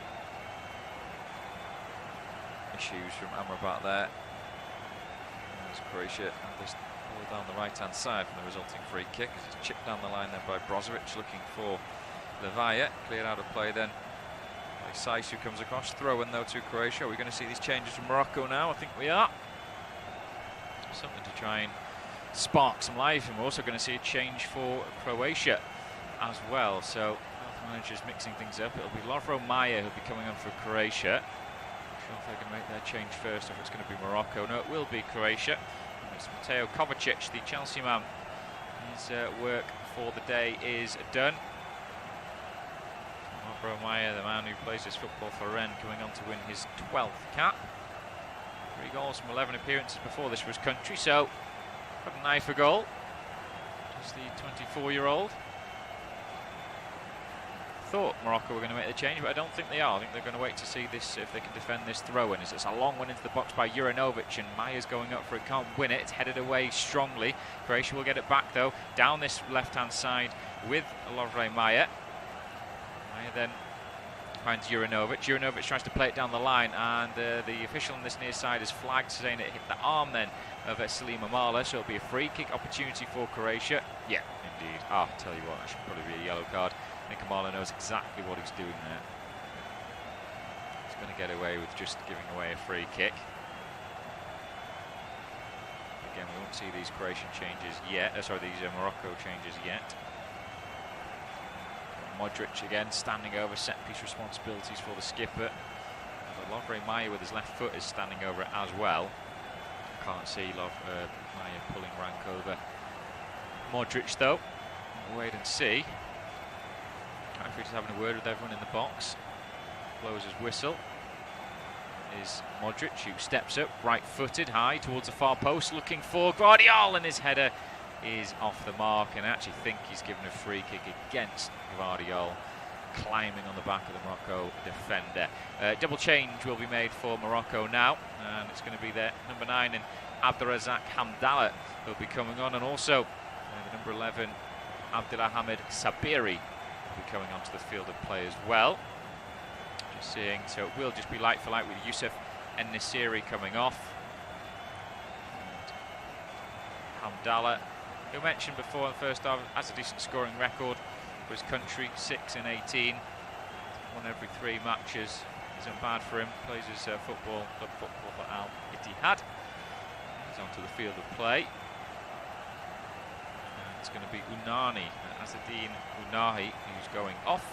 issues from Amrabat there. As Croatia have this ball down the right hand side from the resulting free kick. It's chipped down the line then by Brozovic, looking for Levaya. Cleared out of play then by Saiss, who comes across. Throw in though to Croatia. Are we going to see these changes from Morocco now? I think we are. Something to try and spark some life, and we're also going to see a change for Croatia as well. So both managers mixing things up. It'll be Lovro Mayer who'll be coming on for Croatia. Not sure if they can make their change first, or if it's going to be Morocco. No, it will be Croatia. And it's Mateo Kovacic, the Chelsea man. His work for the day is done. Lovro Mayer, the man who plays his football for Rennes, coming on to win his 12th cap. 3 goals from 11 appearances before this for his country, so got an eye for goal. Just the 24-year-old. Thought Morocco were going to make the change, but I don't think they are. I think they're going to wait to see this, if they can defend this throw-in. It's a long one into the box by Juranovic, and Mayer's going up for it, can't win it. It's headed away strongly. Croatia will get it back though, down this left-hand side with Lovre Mayer. Mayer then finds Juranovic. Juranovic tries to play it down the line, and the official on this near side is flagged, saying it hit the arm then of Salim Amala, so it'll be a free kick opportunity for Croatia. Yeah, indeed. I'll tell you what, that should probably be a yellow card. I think Amala knows exactly what he's doing there. He's going to get away with just giving away a free kick. Again, we won't see these Croatian changes yet. These Morocco changes yet. Modric again standing over, set-piece responsibilities for the skipper. Lovre Mayer with his left foot is standing over it as well. Can't see Mayer pulling rank over Modric though. We'll wait and see. Referee's having a word with everyone in the box. Blows his whistle. Is Modric, who steps up, right-footed, high towards the far post, looking for Guardiol, and his header is off the mark. And I actually think he's given a free kick against Guardiol, climbing on the back of the Morocco defender. Double change will be made for Morocco now, and it's going to be their number 9 and Abdelrazak Hamdallah will be coming on, and also the number 11 Abdelhamid Sabiri will be coming onto the field of play as well. Just seeing, so it will just be like for like with Youssef En-Nesyri coming off. Hamdallah, who mentioned before in the first half, has a decent scoring record for his country, 6 in 18, 1 every 3 matches. Isn't bad for him. Plays his club football for Al-Ittihad. He's onto the field of play. And it's going to be Unani, Azzedine Unahi, who's going off.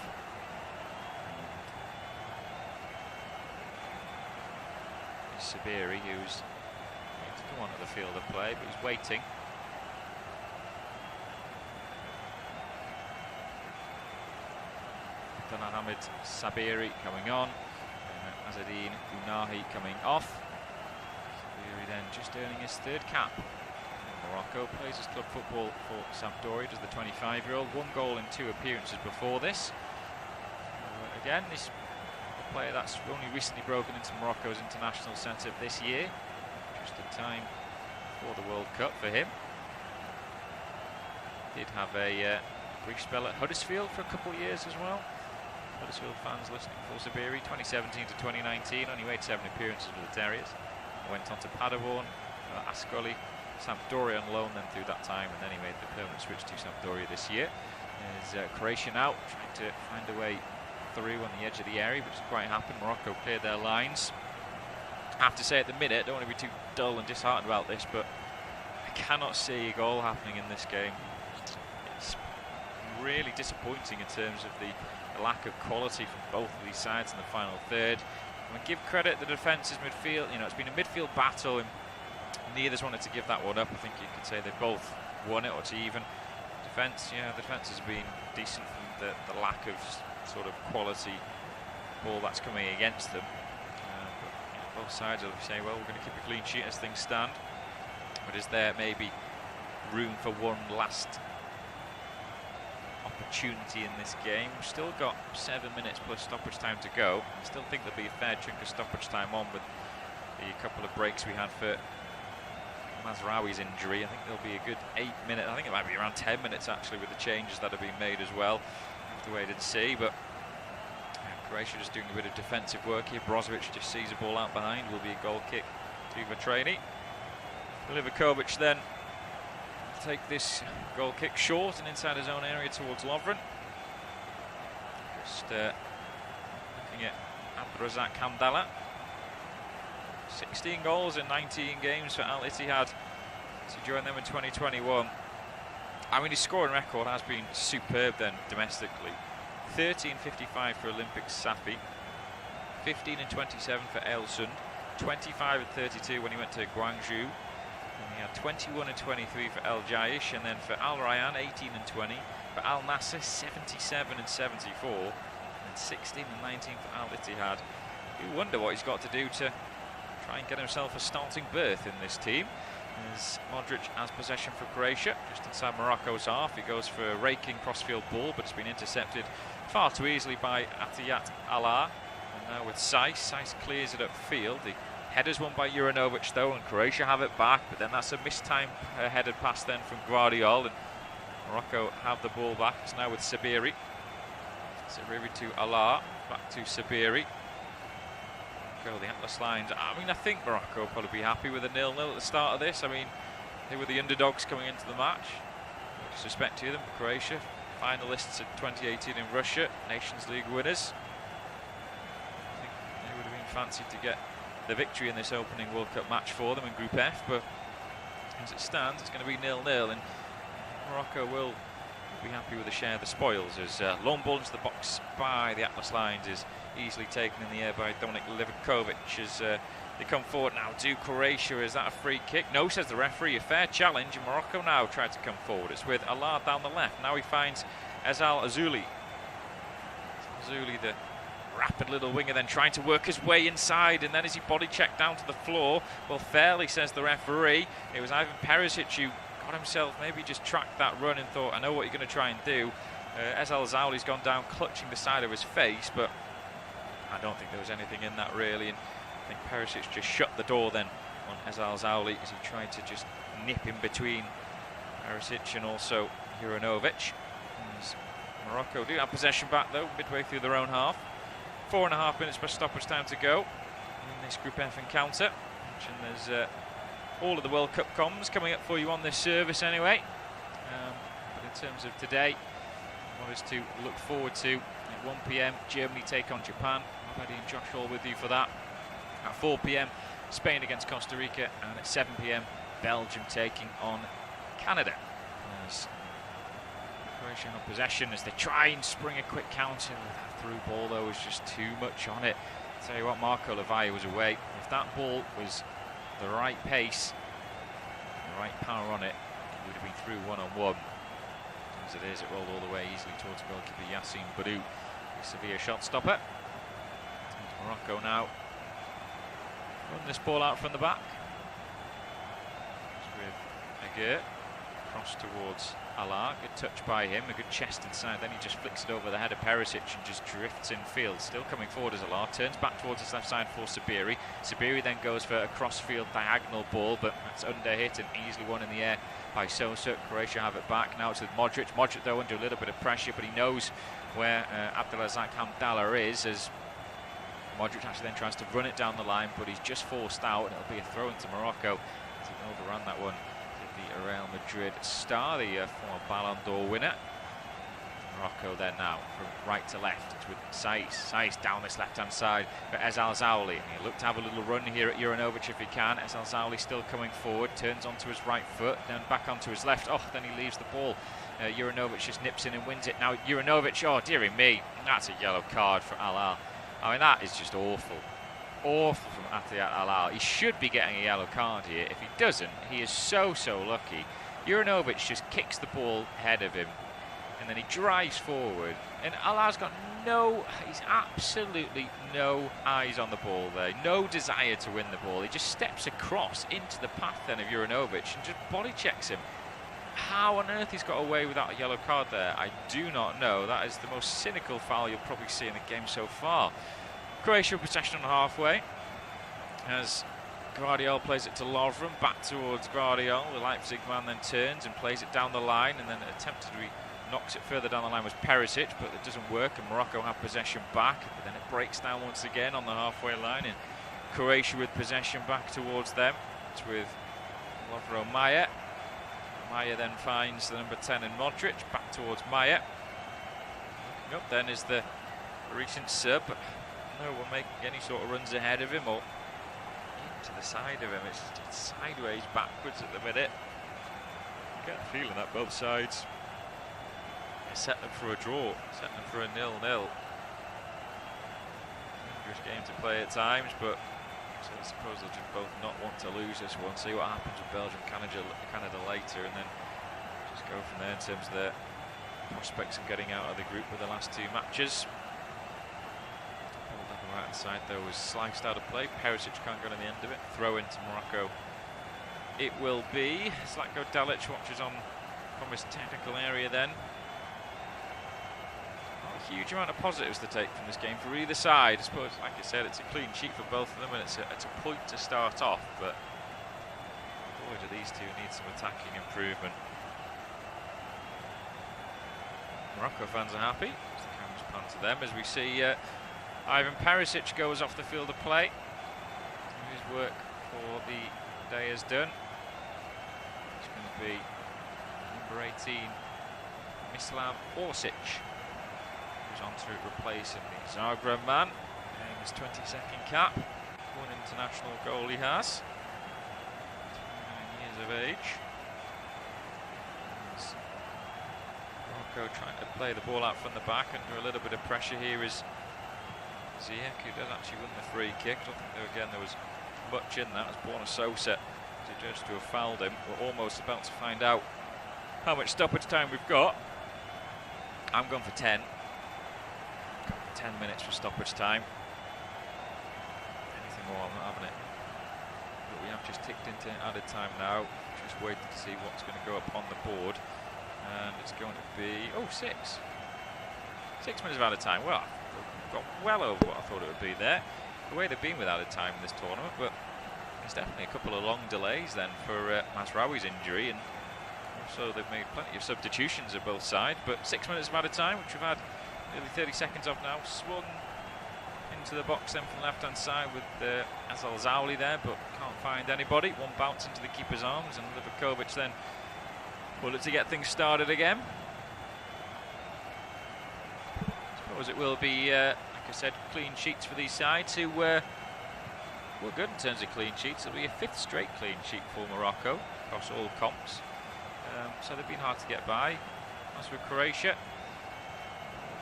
Sabiri, who's going to come onto the field of play, but he's waiting. Hamid Sabiri coming on, Azzedine Unahi coming off. Sabiri then just earning his 3rd cap. Morocco plays his club football for Sampdoria, does the 25-year-old. 1 goal in 2 appearances before this. Again, this player that's only recently broken into Morocco's international setup this year, just in time for the World Cup for him. Did have a brief spell at Huddersfield for a couple of years as well. Huddersfield fans listening for Sabiri, 2017 to 2019, only made 7 appearances with the Terriers. Went on to Paderborn, Ascoli, Sampdoria on loan then through that time, and then he made the permanent switch to Sampdoria this year. There's Croatia now trying to find a way through on the edge of the area, which has quite happened. Morocco cleared their lines. I have to say at the minute, I don't want to be too dull and disheartened about this, but I cannot see a goal happening in this game. It's really disappointing in terms of the lack of quality from both of these sides in the final third. I mean, give credit to the defence's midfield. You know, it's been a midfield battle, and neither's wanted to give that one up. I think you could say they both won it, or to even. Defence, yeah, the defence has been decent from the lack of sort of quality ball that's coming against them. But, you know, both sides will say, well, we're going to keep a clean sheet as things stand. But is there maybe room for one last opportunity in this game? We've still got 7 minutes plus stoppage time to go. I still think there'll be a fair chunk of stoppage time on with the couple of breaks we had for Mazraoui's injury. I think there'll be a good 8 minutes. I think it might be around 10 minutes actually with the changes that have been made as well. We'll have to wait and see. But Croatia just doing a bit of defensive work here. Brozovic just sees a ball out behind. Will be a goal kick to Vatreni. Livakovic then take this goal kick short and inside his own area towards Lovren. Just looking at Abdrazak Hamdallah. 16 goals in 19 games for Al-Ittihad to join them in 2021. I mean, his scoring record has been superb then domestically. 13.55 for Olympic Safi, 15 and 27 for Elsund, 25 and 32 when he went to Guangzhou. And he had 21 and 23 for El Jaish, and then for Al Rayyan 18 and 20, for Al Nasser 77 and 74, and 16 and 19 for Al-Ittihad. You wonder what he's got to do to try and get himself a starting berth in this team. As Modric has possession for Croatia, just inside Morocco's half. He goes for a raking crossfield ball, but it's been intercepted far too easily by Atiyat Allah. And now with Saiss clears it upfield. The header's won by Juranovic though, and Croatia have it back, but then that's a mistimed headed pass then from Guardiol, and Morocco have the ball back. It's now with Sabiri. Sabiri to Allah, back to Sabiri. Go the Atlas lines. I mean, I think Morocco will probably be happy with a 0-0 at the start of this. I mean, they were the underdogs coming into the match. No disrespect to them, Croatia, finalists in 2018 in Russia, Nations League winners. I think they would have been fancied to get the victory in this opening World Cup match for them in Group F, but as it stands, it's going to be 0-0, and Morocco will be happy with a share of the spoils, as long ball into the box by the Atlas lines is easily taken in the air by Dominik Livakovic as they come forward now to Croatia. Is that a free kick? No, says the referee. A fair challenge, and Morocco now try to come forward. It's with Allah down the left. Now he finds Ezal Azuli. Azuli, the rapid little winger, then trying to work his way inside, and then as he body checked down to the floor, well, fairly, says the referee. It was Ivan Perisic who got himself, maybe just tracked that run and thought, I know what you're going to try and do. Ezal Azouli's gone down clutching the side of his face, but I don't think there was anything in that really, and I think Perisic just shut the door then on Ezal Zauli as he tried to just nip in between Perisic and also Juranovic. As Morocco do have possession back though, midway through their own half. 4.5 minutes plus stoppage time to go in this Group F encounter. And there's all of the World Cup comms coming up for you on this service anyway. But in terms of today, what is to look forward to at 1 p.m. Germany take on Japan. Abedi and Josh all with you for that. At 4 p.m. Spain against Costa Rica, and at 7 p.m. Belgium taking on Canada. As Croatia on possession as they try and spring a quick counter. That through ball though was just too much on it. I'll tell you what, Marco Levaia was away. If that ball was the right pace, the right power on it, it would have been through one-on-one. As it is, it rolled all the way easily towards goalkeeper Yassine Boudou, a severe shot stopper. Morocco now run this ball out from the back. With Aguirre, cross towards Alaa, good touch by him, a good chest inside, then he just flicks it over the head of Perisic and just drifts in field. Still coming forward as Alaa, turns back towards his left side for Sabiri. Sabiri then goes for a cross-field diagonal ball, but that's under-hit and easily won in the air by Sosa. Croatia have it back, now it's with Modric. Modric though under a little bit of pressure, but he knows where Abdelrazak Hamdallah is, as Modric actually then tries to run it down the line, but he's just forced out, and it'll be a throw into Morocco. He overran that one. The Real Madrid star, the former Ballon d'Or winner. Morocco there now from right to left. It's with Saiss down this left-hand side for Ezal Zauli. And he looked to have a little run here at Juranovic if he can. Ezal Zauli still coming forward, turns onto his right foot, then back onto his left. Oh, then he leaves the ball. Juranovic just nips in and wins it. Now Juranovic, oh dearie me, that's a yellow card for Alaa. I mean, that is just awful. Awful from Atiyat Alaa. He should be getting a yellow card here. If he doesn't, he is so lucky. Juranovic just kicks the ball ahead of him, and then he drives forward, and Alaa's got he's absolutely no eyes on the ball there, no desire to win the ball. He just steps across into the path then of Juranovic and just body checks him. How on earth he's got away without a yellow card there, I do not know. That is the most cynical foul you'll probably see in the game so far. Croatia possession on halfway as Guardiol plays it to Lovren, back towards Guardiol. The Leipzig man then turns and plays it down the line, and then attemptedly knocks it further down the line was Perisic, but it doesn't work, and Morocco have possession back, but then it breaks down once again on the halfway line, and Croatia with possession back towards them. It's with Lovro Maya. Maya then finds the number 10 in Modric, back towards Maya. Looking up then is the recent sub. No one making any sort of runs ahead of him or into the side of him. It's sideways, backwards at the minute. I get a feeling that both sides set them for a draw, set them for a 0-0. Dangerous game to play at times, but so I suppose they'll just both not want to lose this one. See what happens with Belgium, Canada later, and then just go from there in terms of their prospects of getting out of the group with the last two matches. Right hand side though was sliced out of play. Perisic can't get on the end of it. Throw into Morocco. It will be. Zlatko Dalic watches on from his technical area then. Not a huge amount of positives to take from this game for either side. I suppose, like I said, it's a clean sheet for both of them, and it's a point to start off, but boy do these two need some attacking improvement. Morocco fans are happy. The cameras pan to them as we see Ivan Perisic goes off the field of play. His work for the day is done. It's going to be number 18, Mislav Orsic, who's on to replace him, the Zagreb man, in his 22nd cap. One international goal he has. 29 years of age. Morocco trying to play the ball out from the back under a little bit of pressure here is Ziyech, who does actually win the free kick. I don't think there was much in that, as Borna Sosa to judge to have fouled him. We're almost about to find out how much stoppage time we've got. I'm going for 10. 10 minutes for stoppage time. Anything more, I'm not having it. But we have just ticked into added time now. Just waiting to see what's going to go up on the board. And it's going to be, 6. 6 minutes of added time. Well, got well over what I thought it would be there. The way they've been with added time in this tournament, but there's definitely a couple of long delays then for Masraoui's injury, and also they've made plenty of substitutions at both sides. But 6 minutes of added time, which we've had nearly 30 seconds of now, swung in into the box then from the left-hand side with Azal Zauli there, but can't find anybody. One bounce into the keeper's arms, and Livakovic then pulled it to get things started again. I suppose it will be, like I said, clean sheets for these sides who were good in terms of clean sheets. It'll be a 5th straight clean sheet for Morocco across all comps. So they've been hard to get by. As for Croatia,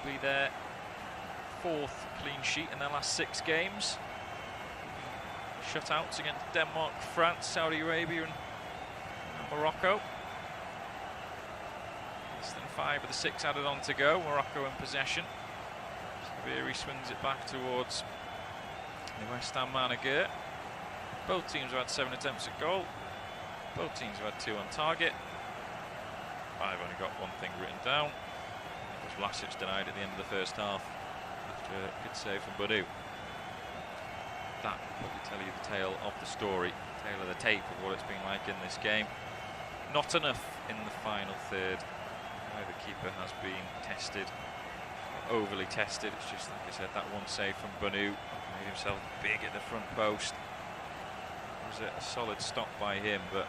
it'll be their 4th clean sheet in their last 6 games. Shutouts against Denmark, France, Saudi Arabia and Morocco. Less than 5 of the 6 added on to go. Morocco in possession. Sabiri swings it back towards the West Ham man Aguirre. Both teams have had 7 attempts at goal. Both teams have had 2 on target. I've only got one thing written down. It was Vlasic denied at the end of the first half. After a good save from Badu. That will probably tell you the tale of the story, tale of the tape of what it's been like in this game. Not enough in the final third. The keeper has been tested, overly tested. It's just, like I said, that one save from Banu made himself big at the front post. It was a solid stop by him, but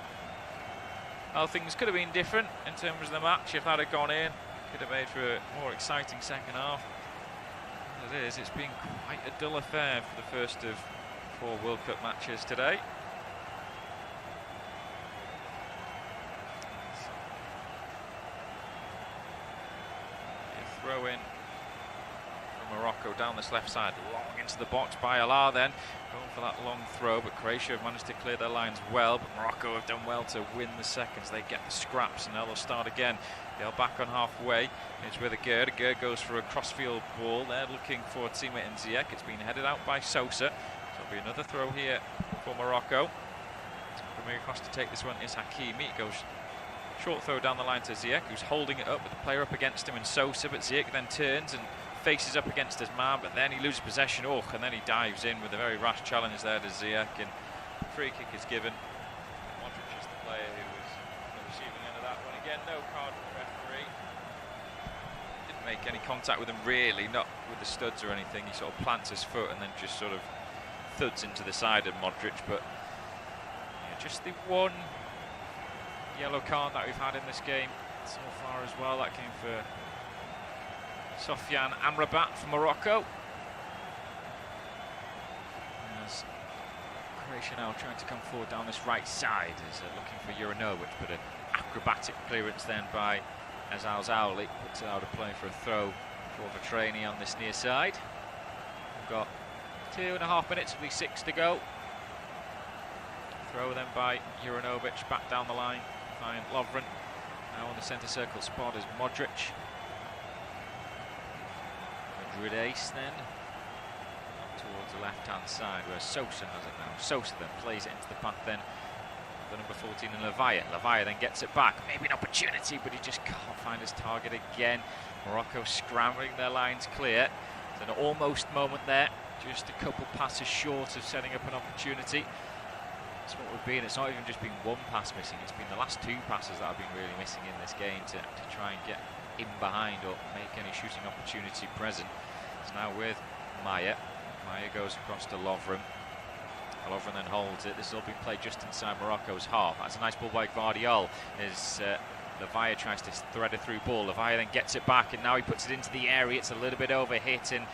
things could have been different in terms of the match. If that had gone in, could have made for a more exciting second half. As it is, it's been quite a dull affair for the first of 4 World Cup matches today. Throw in from Morocco down this left side, long into the box by Allah then, going for that long throw, but Croatia have managed to clear their lines well, but Morocco have done well to win the seconds. They get the scraps and they'll start again. They're back on halfway. It's with Aguirre. Aguirre goes for a crossfield ball. They're looking for a teammate in Ziyech. It's been headed out by Sosa. So there'll be another throw here for Morocco. Coming across to take this one is Hakimi. It goes short throw down the line to Ziyech, who's holding it up with the player up against him in Sosa, but Ziyech then turns and faces up against his man, but then he loses possession, and then he dives in with a very rash challenge there to Ziyech, and free kick is given. Modric is the player who was on the receiving end of that one. Again, no card from the referee. Didn't make any contact with him really, not with the studs or anything. He sort of plants his foot and then just sort of thuds into the side of Modric, but yeah, just the one yellow card that we've had in this game so far as well. That came for Sofiane Amrabat from Morocco. As Croatia now trying to come forward down this right side, is looking for Juranovic, but an acrobatic clearance then by Azal Zauli puts it out of play for a throw for Vatreni on this near side. We've got 2.5 minutes, at least 6 to go. Throw then by Juranovic back down the line. Find Lovren. Now on the centre circle spot is Modric. Madrid ace then. Up towards the left-hand side where Sosa has it now. Sosa then plays it into the path then. The number 14 in Lavaya. Lavaya then gets it back. Maybe an opportunity, but he just can't find his target again. Morocco scrambling their lines clear. It's an almost moment there. Just a couple passes short of setting up an opportunity. That's what we've been. It's not even just been one pass missing, it's been the last 2 passes that have been really missing in this game to try and get in behind or make any shooting opportunity present. It's now with Maya. Maya goes across to Lovren. Lovren then holds it. This has all been played just inside Morocco's half. That's a nice ball by Gvardiol. As Lavaya tries to thread a through ball. Lavaya then gets it back and now he puts it into the area. It's a little bit over hit and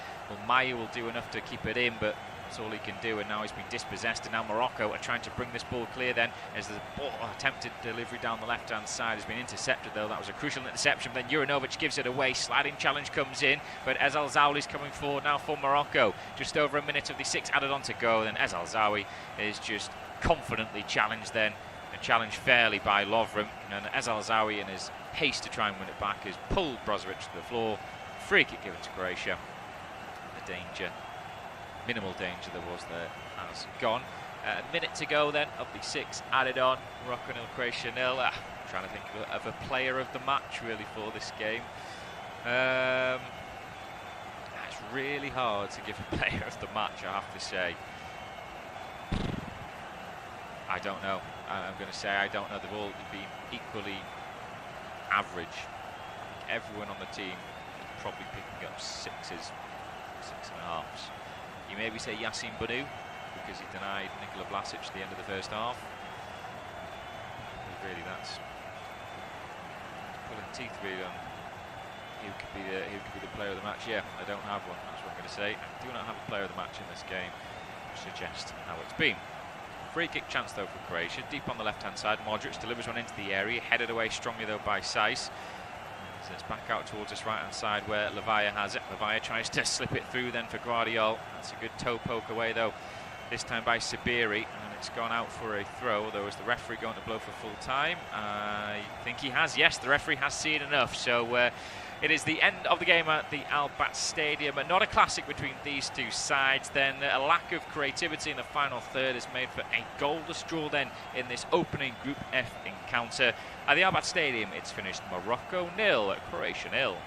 Maya will do enough to keep it in, but that's all he can do, and now he's been dispossessed, and now Morocco are trying to bring this ball clear then as the ball attempted delivery down the left hand side has been intercepted, though that was a crucial interception. Then Juranovic gives it away, sliding challenge comes in, but Azal Zawi is coming forward now for Morocco. Just over a minute of the 6 added on to go, then Azal Zawi is just confidently challenged then, and challenged fairly by Lovren, and Azal Zawi in his haste to try and win it back has pulled Brozovic to the floor. Free kick given to Croatia. The danger, minimal danger there was there, has gone. A minute to go then of the 6 added on. Morocco 0, Croatia 0. Trying to think of a player of the match really for this game. It's really hard to give a player of the match, I have to say. I don't know. I'm going to say I don't know. They've all been equally average. Everyone on the team is probably picking up 6s, 6.5s. You maybe say Yasin Banu because he denied Nikola Vlasic at the end of the first half. Really, that's pulling teeth really on who could be the player of the match. Yeah, I don't have one. That's what I'm going to say. I do not have a player of the match in this game to suggest how it's been. Free kick chance though for Croatia, deep on the left-hand side. Modric delivers one into the area, headed away strongly though by Saiss. So it's back out towards this right-hand side where Lavaya has it. Lavaya tries to slip it through then for Guardiol. That's a good toe poke away though, this time by Sabiri, and it's gone out for a throw, though. Is the referee going to blow for full time? I think he has, yes, the referee has seen enough. So it is the end of the game at the O.A.T Stadium, and not a classic between these two sides. Then a lack of creativity in the final third has made for a goalless draw then in this opening Group F encounter. At the O.A.T Stadium, it's finished Morocco 0, Croatia 0.